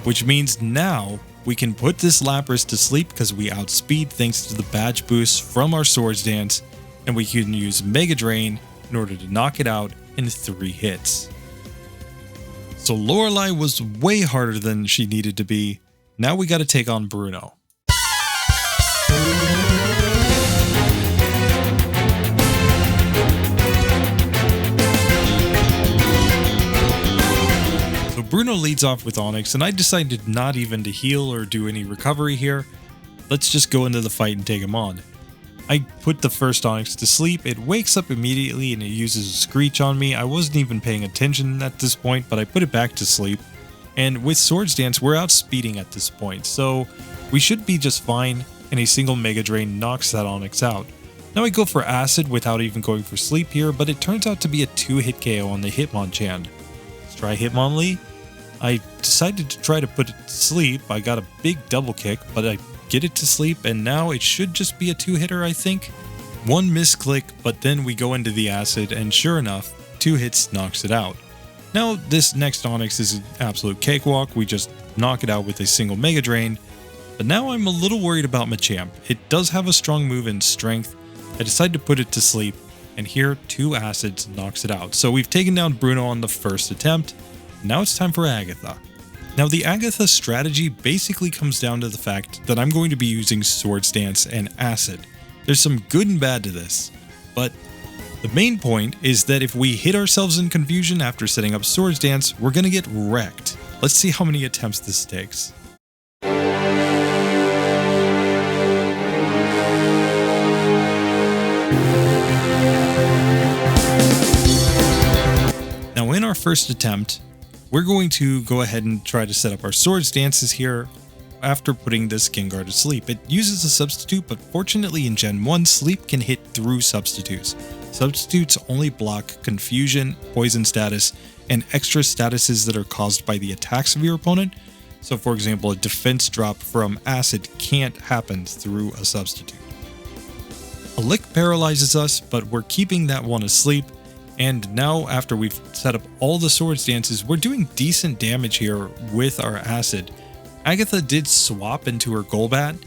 Which means now we can put this Lapras to sleep because we outspeed thanks to the badge boost from our Swords Dance, and we can use Mega Drain in order to knock it out in 3 hits. So Lorelei was way harder than she needed to be. Now we gotta take on Bruno. So Bruno leads off with Onyx, and I decided not even to heal or do any recovery here. Let's just go into the fight and take him on. I put the first Onyx to sleep, it wakes up immediately and it uses a Screech on me. I wasn't even paying attention at this point, but I put it back to sleep. And with Swords Dance, we're outspeeding at this point, so we should be just fine, and a single Mega Drain knocks that Onyx out. Now I go for Acid without even going for sleep here, but it turns out to be a 2-hit KO on the Hitmonchan. Let's try Hitmonlee. I decided to try to put it to sleep. I got a big double kick, but I get it to sleep, and now it should just be a 2-hitter, I think. One misclick, but then we go into the Acid, and sure enough, 2 hits knocks it out. Now this next Onyx is an absolute cakewalk, we just knock it out with a single Mega Drain, but now I'm a little worried about Machamp. It does have a strong move in Strength. I decide to put it to sleep, and here 2 Acids knocks it out. So we've taken down Bruno on the first attempt, now it's time for Agatha. Now the Agatha strategy basically comes down to the fact that I'm going to be using Swords Dance and Acid. There's some good and bad to this, but the main point is that if we hit ourselves in confusion after setting up Swords Dance, we're going to get wrecked. Let's see how many attempts this takes. Now in our first attempt, we're going to go ahead and try to set up our Swords Dances here after putting this Gengar to sleep. It uses a substitute, but fortunately in Gen 1, sleep can hit through substitutes. Substitutes only block Confusion, Poison status, and extra statuses that are caused by the attacks of your opponent, So for example, a defense drop from acid can't happen through a substitute. A lick paralyzes us, but we're keeping that one asleep. And now after we've set up all the sword stances, we're doing decent damage here with our acid. Agatha did swap into her Golbat,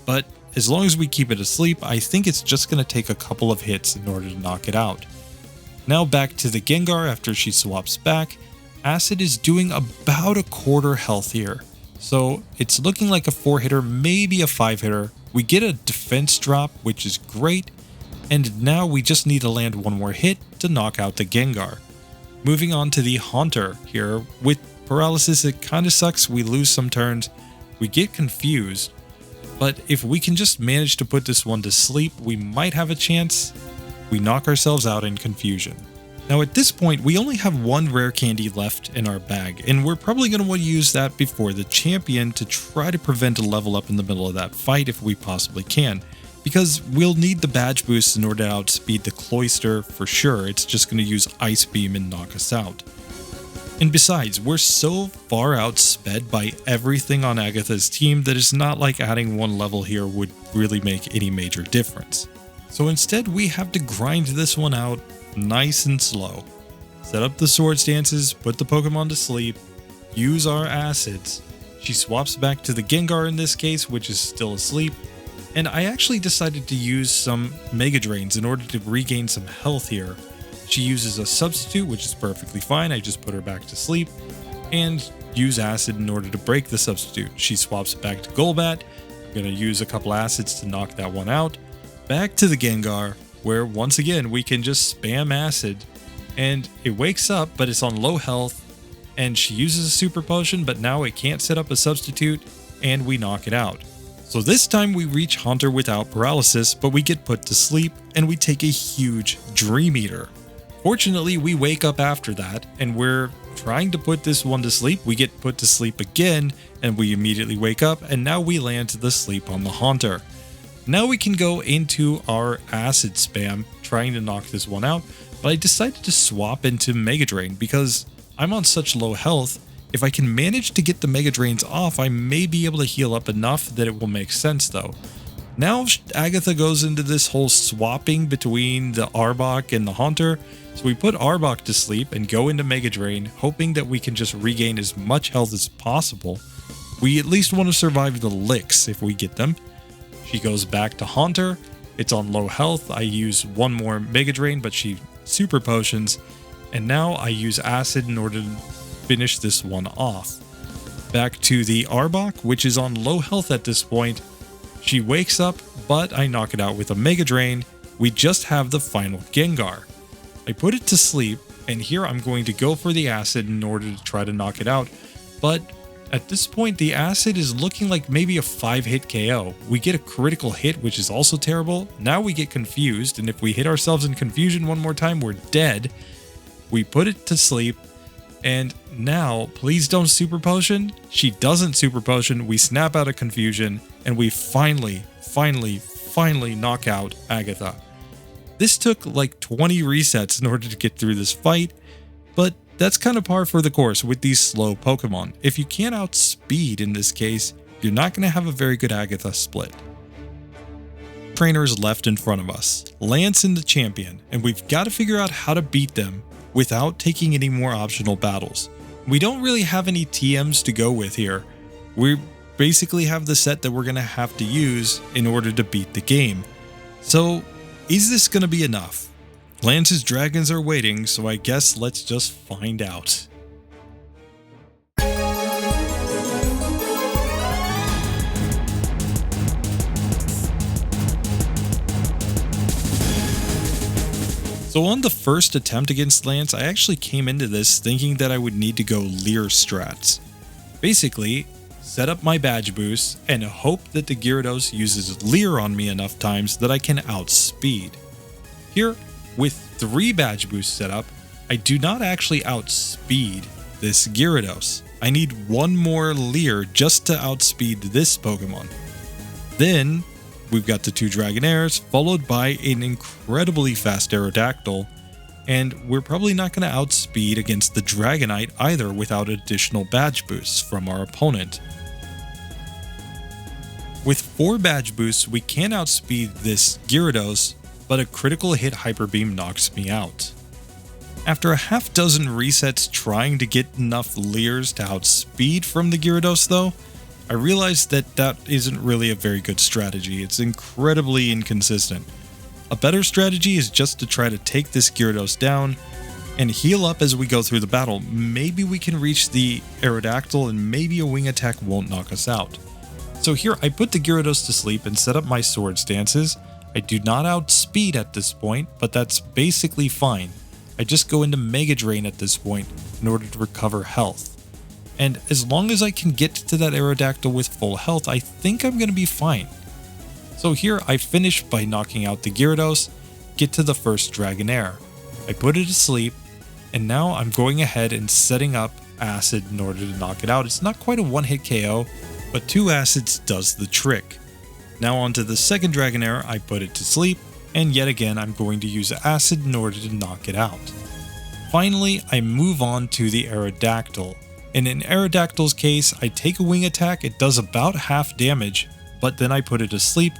but as long as we keep it asleep, I think it's just going to take a couple of hits in order to knock it out. Now back to the Gengar after she swaps back. Acid is doing about a quarter health here. So it's looking like a 4-hitter, maybe a 5-hitter. We get a defense drop, which is great. And now we just need to land one more hit to knock out the Gengar. Moving on to the Haunter here. With paralysis, it kind of sucks. We lose some turns. We get confused. But if we can just manage to put this one to sleep, we might have a chance. We knock ourselves out in confusion. Now at this point, we only have one rare candy left in our bag, and we're probably going to want to use that before the champion to try to prevent a level up in the middle of that fight if we possibly can. Because we'll need the badge boost in order to outspeed the Cloyster for sure. It's just going to use Ice Beam and knock us out. And besides, we're so far outsped by everything on Agatha's team that it's not like adding one level here would really make any major difference. So instead, we have to grind this one out nice and slow. Set up the sword stances, put the Pokemon to sleep, use our acids. She swaps back to the Gengar in this case, which is still asleep. And I actually decided to use some Mega Drains in order to regain some health here. She uses a substitute, which is perfectly fine. I just put her back to sleep. And use acid in order to break the substitute. She swaps back to Golbat. I'm going to use a couple acids to knock that one out. Back to the Gengar, where once again we can just spam acid. And it wakes up, but it's on low health. And she uses a super potion, but now it can't set up a substitute. And we knock it out. So this time we reach Haunter without paralysis, but we get put to sleep and we take a huge Dream Eater. Fortunately, we wake up after that and we're trying to put this one to sleep. We get put to sleep again and we immediately wake up, and now we land to the sleep on the Haunter. Now we can go into our acid spam trying to knock this one out, but I decided to swap into Mega Drain because I'm on such low health. If I can manage to get the Mega Drains off, I may be able to heal up enough that it will make sense though. Now Agatha goes into this whole swapping between the Arbok and the Haunter, so we put Arbok to sleep and go into Mega Drain, hoping that we can just regain as much health as possible. We at least want to survive the licks if we get them. She goes back to Haunter, it's on low health. I use one more Mega Drain, but she super potions, and now I use acid in order to finish this one off. Back to the Arbok, which is on low health at this point. She wakes up, but I knock it out with a Mega Drain. We just have the final Gengar. I put it to sleep, and here I'm going to go for the acid in order to try to knock it out, but at this point the acid is looking like maybe a 5-hit KO. We get a critical hit, which is also terrible. Now we get confused, and if we hit ourselves in confusion one more time, we're dead. We put it to sleep. And now, please don't super potion. She doesn't super potion. We snap out of confusion and we finally knock out Agatha. This took like 20 resets in order to get through this fight, but that's kind of par for the course with these slow Pokemon. If you can't outspeed in this case, you're not going to have a very good Agatha split. Trainers left in front of us, Lance and the champion, and we've got to figure out how to beat them without taking any more optional battles. We don't really have any TMs to go with here. We basically have the set that we're going to have to use in order to beat the game. So, is this going to be enough? Lance's dragons are waiting, so I guess let's just find out. So on the first attempt against Lance, I actually came into this thinking that I would need to go Leer strats. Basically, set up my badge boost and hope that the Gyarados uses Leer on me enough times that I can outspeed. Here, with 3 badge boosts set up, I do not actually outspeed this Gyarados. I need one more Leer just to outspeed this Pokemon. Then, we've got the 2 Dragonairs, followed by an incredibly fast Aerodactyl, and we're probably not going to outspeed against the Dragonite either without additional badge boosts from our opponent. With 4 badge boosts, we can outspeed this Gyarados, but a critical hit Hyper Beam knocks me out. After a half dozen resets trying to get enough Leers to outspeed from the Gyarados though, I realized that that isn't really a very good strategy. It's incredibly inconsistent. A better strategy is just to try to take this Gyarados down and heal up as we go through the battle. Maybe we can reach the Aerodactyl and maybe a wing attack won't knock us out. So here I put the Gyarados to sleep and set up my sword stances. I do not outspeed at this point, but that's basically fine. I just go into Mega Drain at this point in order to recover health. And as long as I can get to that Aerodactyl with full health, I think I'm going to be fine. So here I finish by knocking out the Gyarados, get to the first Dragonair. I put it to sleep, and now I'm going ahead and setting up Acid in order to knock it out. It's not quite a one-hit KO, but 2 Acids does the trick. Now onto the second Dragonair, I put it to sleep, and yet again I'm going to use Acid in order to knock it out. Finally, I move on to the Aerodactyl. And in Aerodactyl's case, I take a wing attack, it does about half damage, but then I put it to sleep,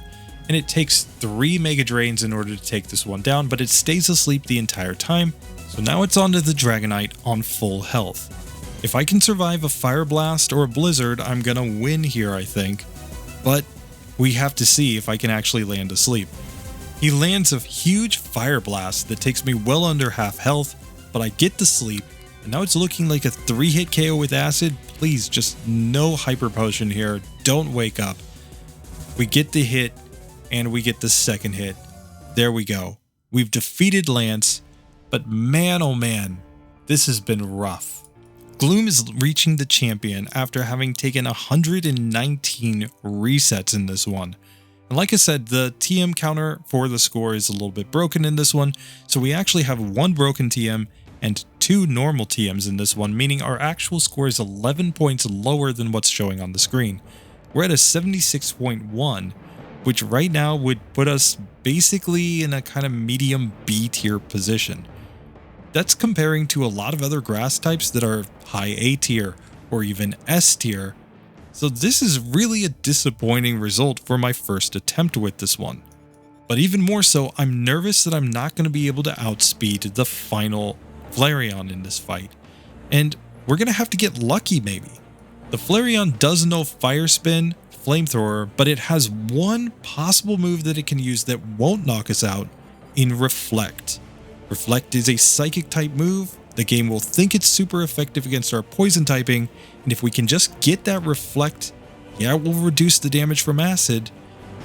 and it takes 3 Mega Drains in order to take this one down, but it stays asleep the entire time. So now it's on to the Dragonite on full health. If I can survive a Fire Blast or a Blizzard, I'm gonna win here, I think. But we have to see if I can actually land asleep. He lands a huge Fire Blast that takes me well under half health, but I get to sleep, and now it's looking like a 3-hit KO with Acid. Please, just no Hyper Potion here, don't wake up. We get the hit, and we get the second hit. There we go. We've defeated Lance, but man oh man, this has been rough. Gloom is reaching the champion after having taken 119 resets in this one. And like I said, the TM counter for the score is a little bit broken in this one, so we actually have 1 broken TM and 2 normal TMs in this one, meaning our actual score is 11 points lower than what's showing on the screen. We're at a 76.1, which right now would put us basically in a kind of medium B tier position. That's comparing to a lot of other grass types that are high A tier or even S tier. So this is really a disappointing result for my first attempt with this one. But even more so, I'm nervous that I'm not going to be able to outspeed the final Flareon in this fight. And we're going to have to get lucky maybe. The Flareon does know Fire Spin, Flamethrower, but it has one possible move that it can use that won't knock us out in Reflect. Reflect is a psychic type move. The game will think it's super effective against our poison typing, and if we can just get that Reflect, yeah, it will reduce the damage from Acid,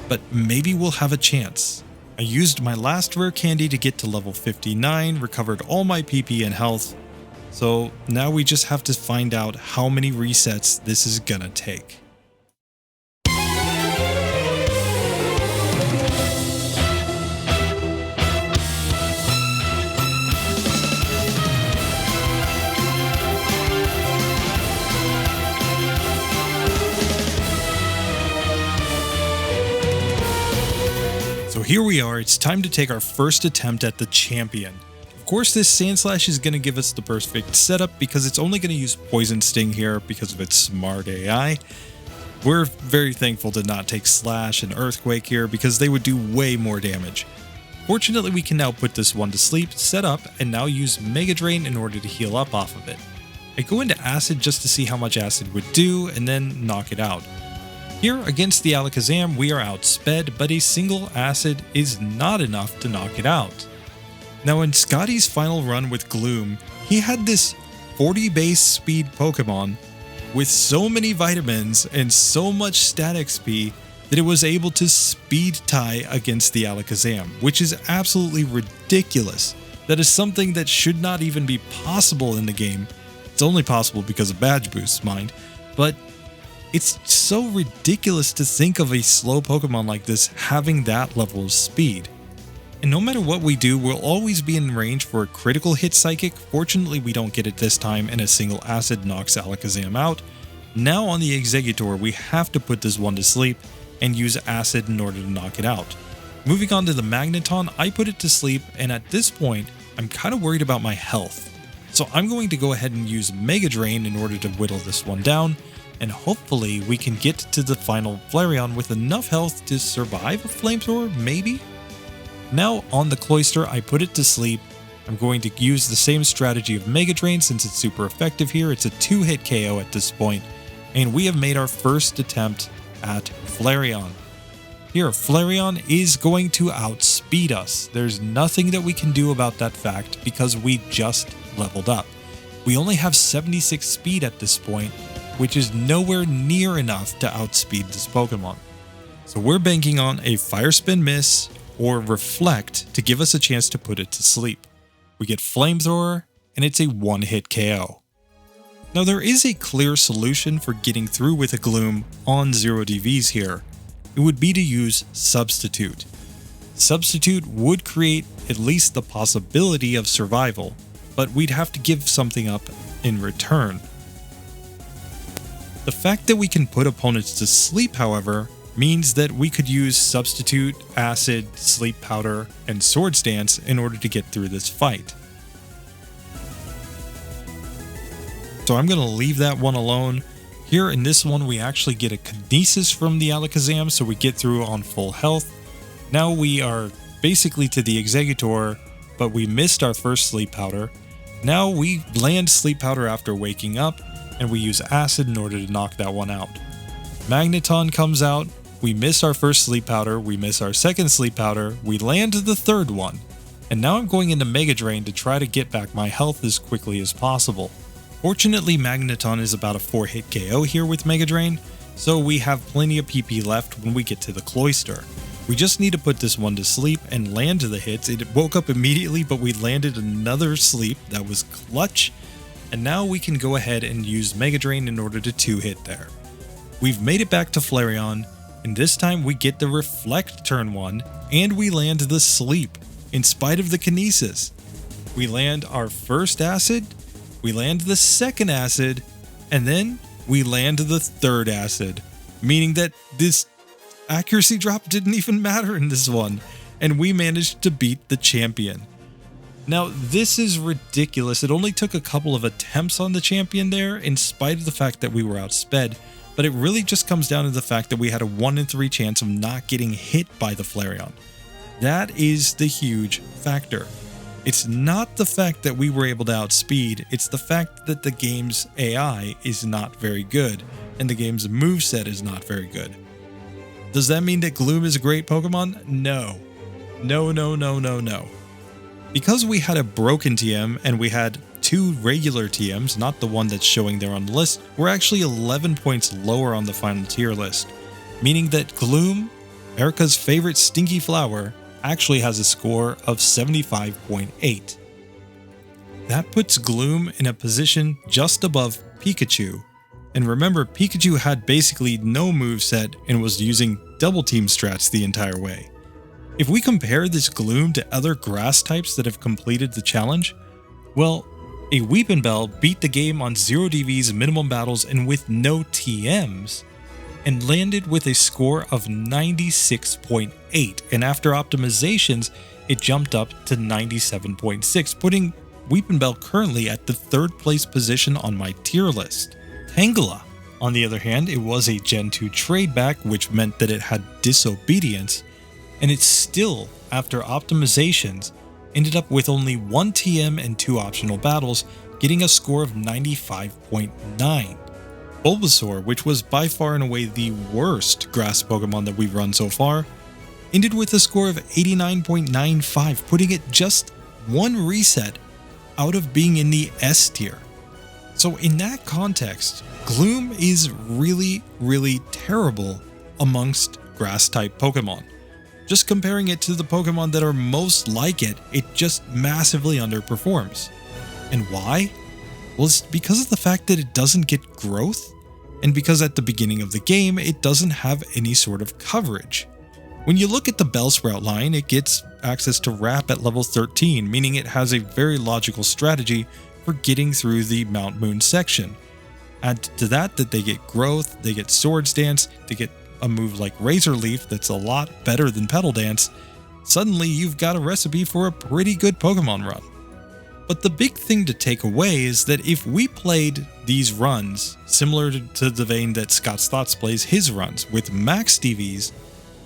but maybe we'll have a chance. I used my last rare candy to get to level 59, recovered all my PP and health, so now we just have to find out how many resets this is gonna take. So here we are, it's time to take our first attempt at the champion. Of course this Sandslash is going to give us the perfect setup because it's only going to use Poison Sting here because of its smart AI. We're very thankful to not take Slash and Earthquake here because they would do way more damage. Fortunately we can now put this one to sleep, set up, and now use Mega Drain in order to heal up off of it. I go into Acid just to see how much Acid would do and then knock it out. Here against the Alakazam we are outsped, but a single Acid is not enough to knock it out. Now in Scotty's final run with Gloom, he had this 40 base speed Pokemon with so many vitamins and so much stat XP that it was able to speed tie against the Alakazam, which is absolutely ridiculous. That is something that should not even be possible in the game. It's only possible because of badge boosts, mind, but it's so ridiculous to think of a slow Pokemon like this having that level of speed. And no matter what we do, we'll always be in range for a critical hit Psychic. Fortunately, we don't get it this time, and a single Acid knocks Alakazam out. Now on the Exeggutor, we have to put this one to sleep and use Acid in order to knock it out. Moving on to the Magneton, I put it to sleep, and at this point, I'm kind of worried about my health. So I'm going to go ahead and use Mega Drain in order to whittle this one down, and hopefully we can get to the final Flareon with enough health to survive a Flamethrower, maybe? Now on the Cloyster, I put it to sleep. I'm going to use the same strategy of Mega Drain since it's super effective here. It's a 2-hit KO at this point, and we have made our first attempt at Flareon. Here, Flareon is going to outspeed us. There's nothing that we can do about that fact because we just leveled up. We only have 76 speed at this point, which is nowhere near enough to outspeed this Pokemon. So we're banking on a Fire Spin Miss or Reflect to give us a chance to put it to sleep. We get Flamethrower, and it's a 1-hit KO. Now there is a clear solution for getting through with a Gloom on 0 DVs here. It would be to use Substitute. Substitute would create at least the possibility of survival, but we'd have to give something up in return. The fact that we can put opponents to sleep, however, means that we could use Substitute, Acid, Sleep Powder, and Swords Dance in order to get through this fight. So I'm going to leave that one alone. Here in this one, we actually get a Kinesis from the Alakazam, so we get through on full health. Now we are basically to the Exeggutor, but we missed our first Sleep Powder. Now we land Sleep Powder after waking up, and we use Acid in order to knock that one out. Magneton comes out, we miss our first Sleep Powder, we miss our second Sleep Powder, we land the third one. And now I'm going into Mega Drain to try to get back my health as quickly as possible. Fortunately, Magneton is about a 4-hit KO here with Mega Drain, so we have plenty of PP left when we get to the Cloyster. We just need to put this one to sleep and land the hits. It woke up immediately, but we landed another sleep. That was clutch. And now we can go ahead and use Mega Drain in order to 2-hit there. We've made it back to Flareon, and this time we get the Reflect turn 1, and we land the sleep, in spite of the Kinesis. We land our first Acid, we land the second Acid, and then we land the third Acid, meaning that this accuracy drop didn't even matter in this one, and we managed to beat the champion. Now, this is ridiculous. It only took a couple of attempts on the champion there, in spite of the fact that we were outsped, but it really just comes down to the fact that we had a 1 in 3 chance of not getting hit by the Flareon. That is the huge factor. It's not the fact that we were able to outspeed, it's the fact that the game's AI is not very good, and the game's moveset is not very good. Does that mean that Gloom is a great Pokemon? No. No. Because we had a broken TM and we had 2 regular TMs, not the one that's showing there on the list, we're actually 11 points lower on the final tier list, meaning that Gloom, Erica's favorite stinky flower, actually has a score of 75.8. That puts Gloom in a position just above Pikachu. And remember, Pikachu had basically no moveset and was using double team strats the entire way. If we compare this Gloom to other grass types that have completed the challenge, well, a Weepinbell beat the game on 0 DVs minimum battles and with no TMs, and landed with a score of 96.8, and after optimizations, it jumped up to 97.6, putting Weepinbell currently at the 3rd place position on my tier list. Tangela, on the other hand, it was a Gen 2 trade back, which meant that it had Disobedience, and it still, after optimizations, ended up with only 1 TM and 2 optional battles, getting a score of 95.9. Bulbasaur, which was by far and away the worst grass Pokemon that we've run so far, ended with a score of 89.95, putting it just 1 reset out of being in the S tier. So in that context, Gloom is really terrible amongst grass type Pokemon. Just comparing it to the Pokemon that are most like it, it just massively underperforms. And why? Well, it's because of the fact that it doesn't get growth, and because at the beginning of the game, it doesn't have any sort of coverage. When you look at the Bellsprout line, it gets access to Wrap at level 13, meaning it has a very logical strategy for getting through the Mount Moon section. Add to that they get growth, they get Swords Dance, they get a move like Razor Leaf that's a lot better than Petal Dance. Suddenly you've got a recipe for a pretty good Pokemon run. But the big thing to take away is that if we played these runs, similar to the vein that Scott's Thoughts plays his runs with Max DVs,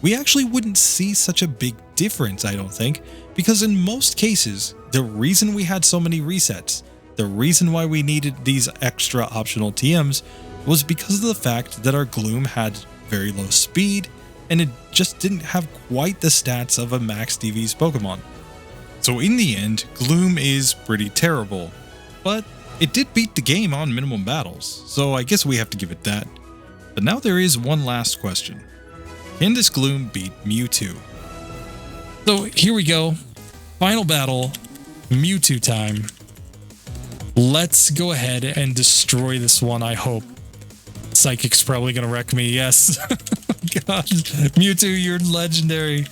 we actually wouldn't see such a big difference, I don't think, because in most cases, the reason we had so many resets, the reason why we needed these extra optional TMs was because of the fact that our Gloom had very low speed, and it just didn't have quite the stats of a Max DVs Pokemon. So in the end, Gloom is pretty terrible, but it did beat the game on minimum battles, so I guess we have to give it that. But now there is one last question. Can this Gloom beat Mewtwo? So here we go. Final battle, Mewtwo time. Let's go ahead and destroy this one, I hope. Psychic's probably gonna wreck me, yes. God, Mewtwo, you're legendary.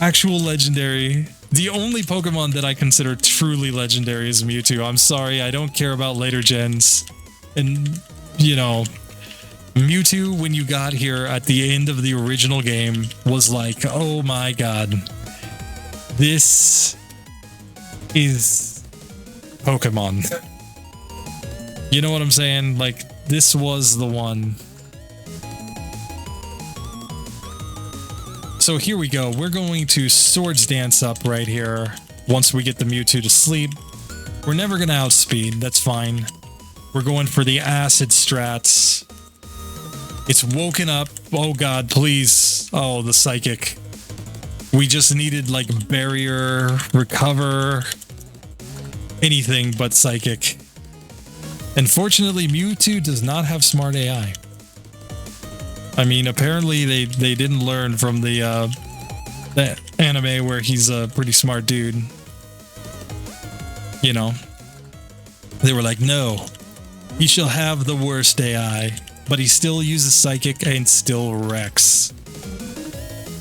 Actual legendary. The only Pokemon that I consider truly legendary is Mewtwo. I'm sorry, I don't care about later gens. And, you know, Mewtwo, when you got here at the end of the original game, was like, oh my god. This is Pokemon. You know what I'm saying? Like, this was the one. So here we go. We're going to Swords Dance up right here. Once we get the Mewtwo to sleep. We're never going to outspeed. That's fine. We're going for the Acid strats. It's woken up. Oh god, please. Oh, the Psychic. We just needed like Barrier, Recover, anything but Psychic. Unfortunately, Mewtwo does not have smart AI. I mean, apparently they didn't learn from the that anime where he's a pretty smart dude. You know, they were like, no, he shall have the worst AI, but he still uses Psychic and still wrecks.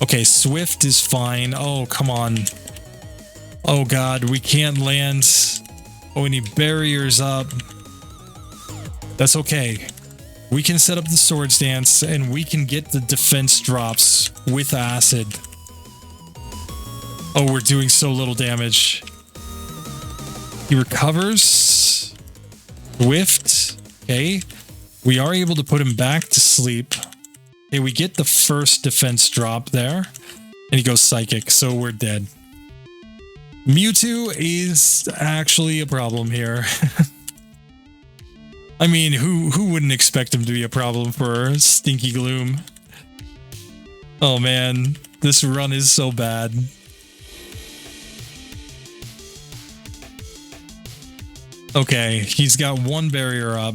Okay, Swift is fine. Oh, come on. Oh god, we can't land. Oh, we need barriers up. That's okay. We can set up the Swords Dance and we can get the defense drops with Acid. Oh, we're doing so little damage. He recovers. Swift. Okay. We are able to put him back to sleep. Okay, we get the first defense drop there. And he goes Psychic, so we're dead. Mewtwo is actually a problem here. I mean, who wouldn't expect him to be a problem for Stinky Gloom? Oh man, this run is so bad. Okay, he's got one barrier up.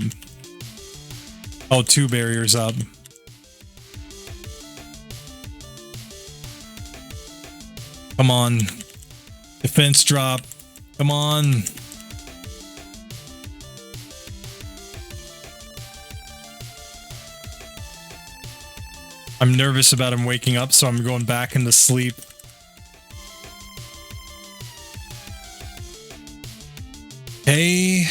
Oh, two barriers up. Come on. Defense drop. Come on. I'm nervous about him waking up, so I'm going back into sleep. Okay.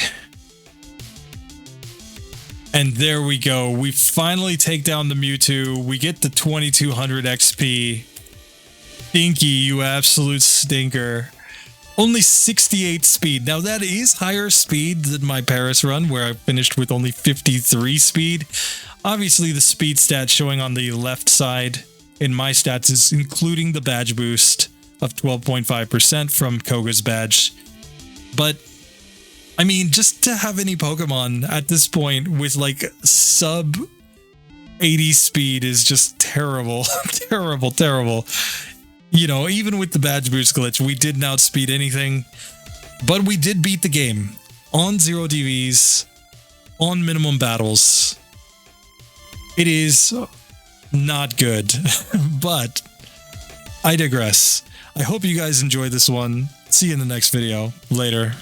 And there we go. We finally take down the Mewtwo. We get the 2200 XP. Stinky, you absolute stinker. Only 68 speed. Now that is higher speed than my Paris run, where I finished with only 53 speed. Obviously, the speed stat showing on the left side in my stats is including the badge boost of 12.5% from Koga's badge. But, I mean, just to have any Pokemon at this point with like sub 80 speed is just terrible. Terrible, terrible. You know, even with the badge boost glitch, we didn't outspeed anything. But we did beat the game on 0 DVs, on minimum battles. It is not good, but I digress. I hope you guys enjoyed this one. See you in the next video. Later.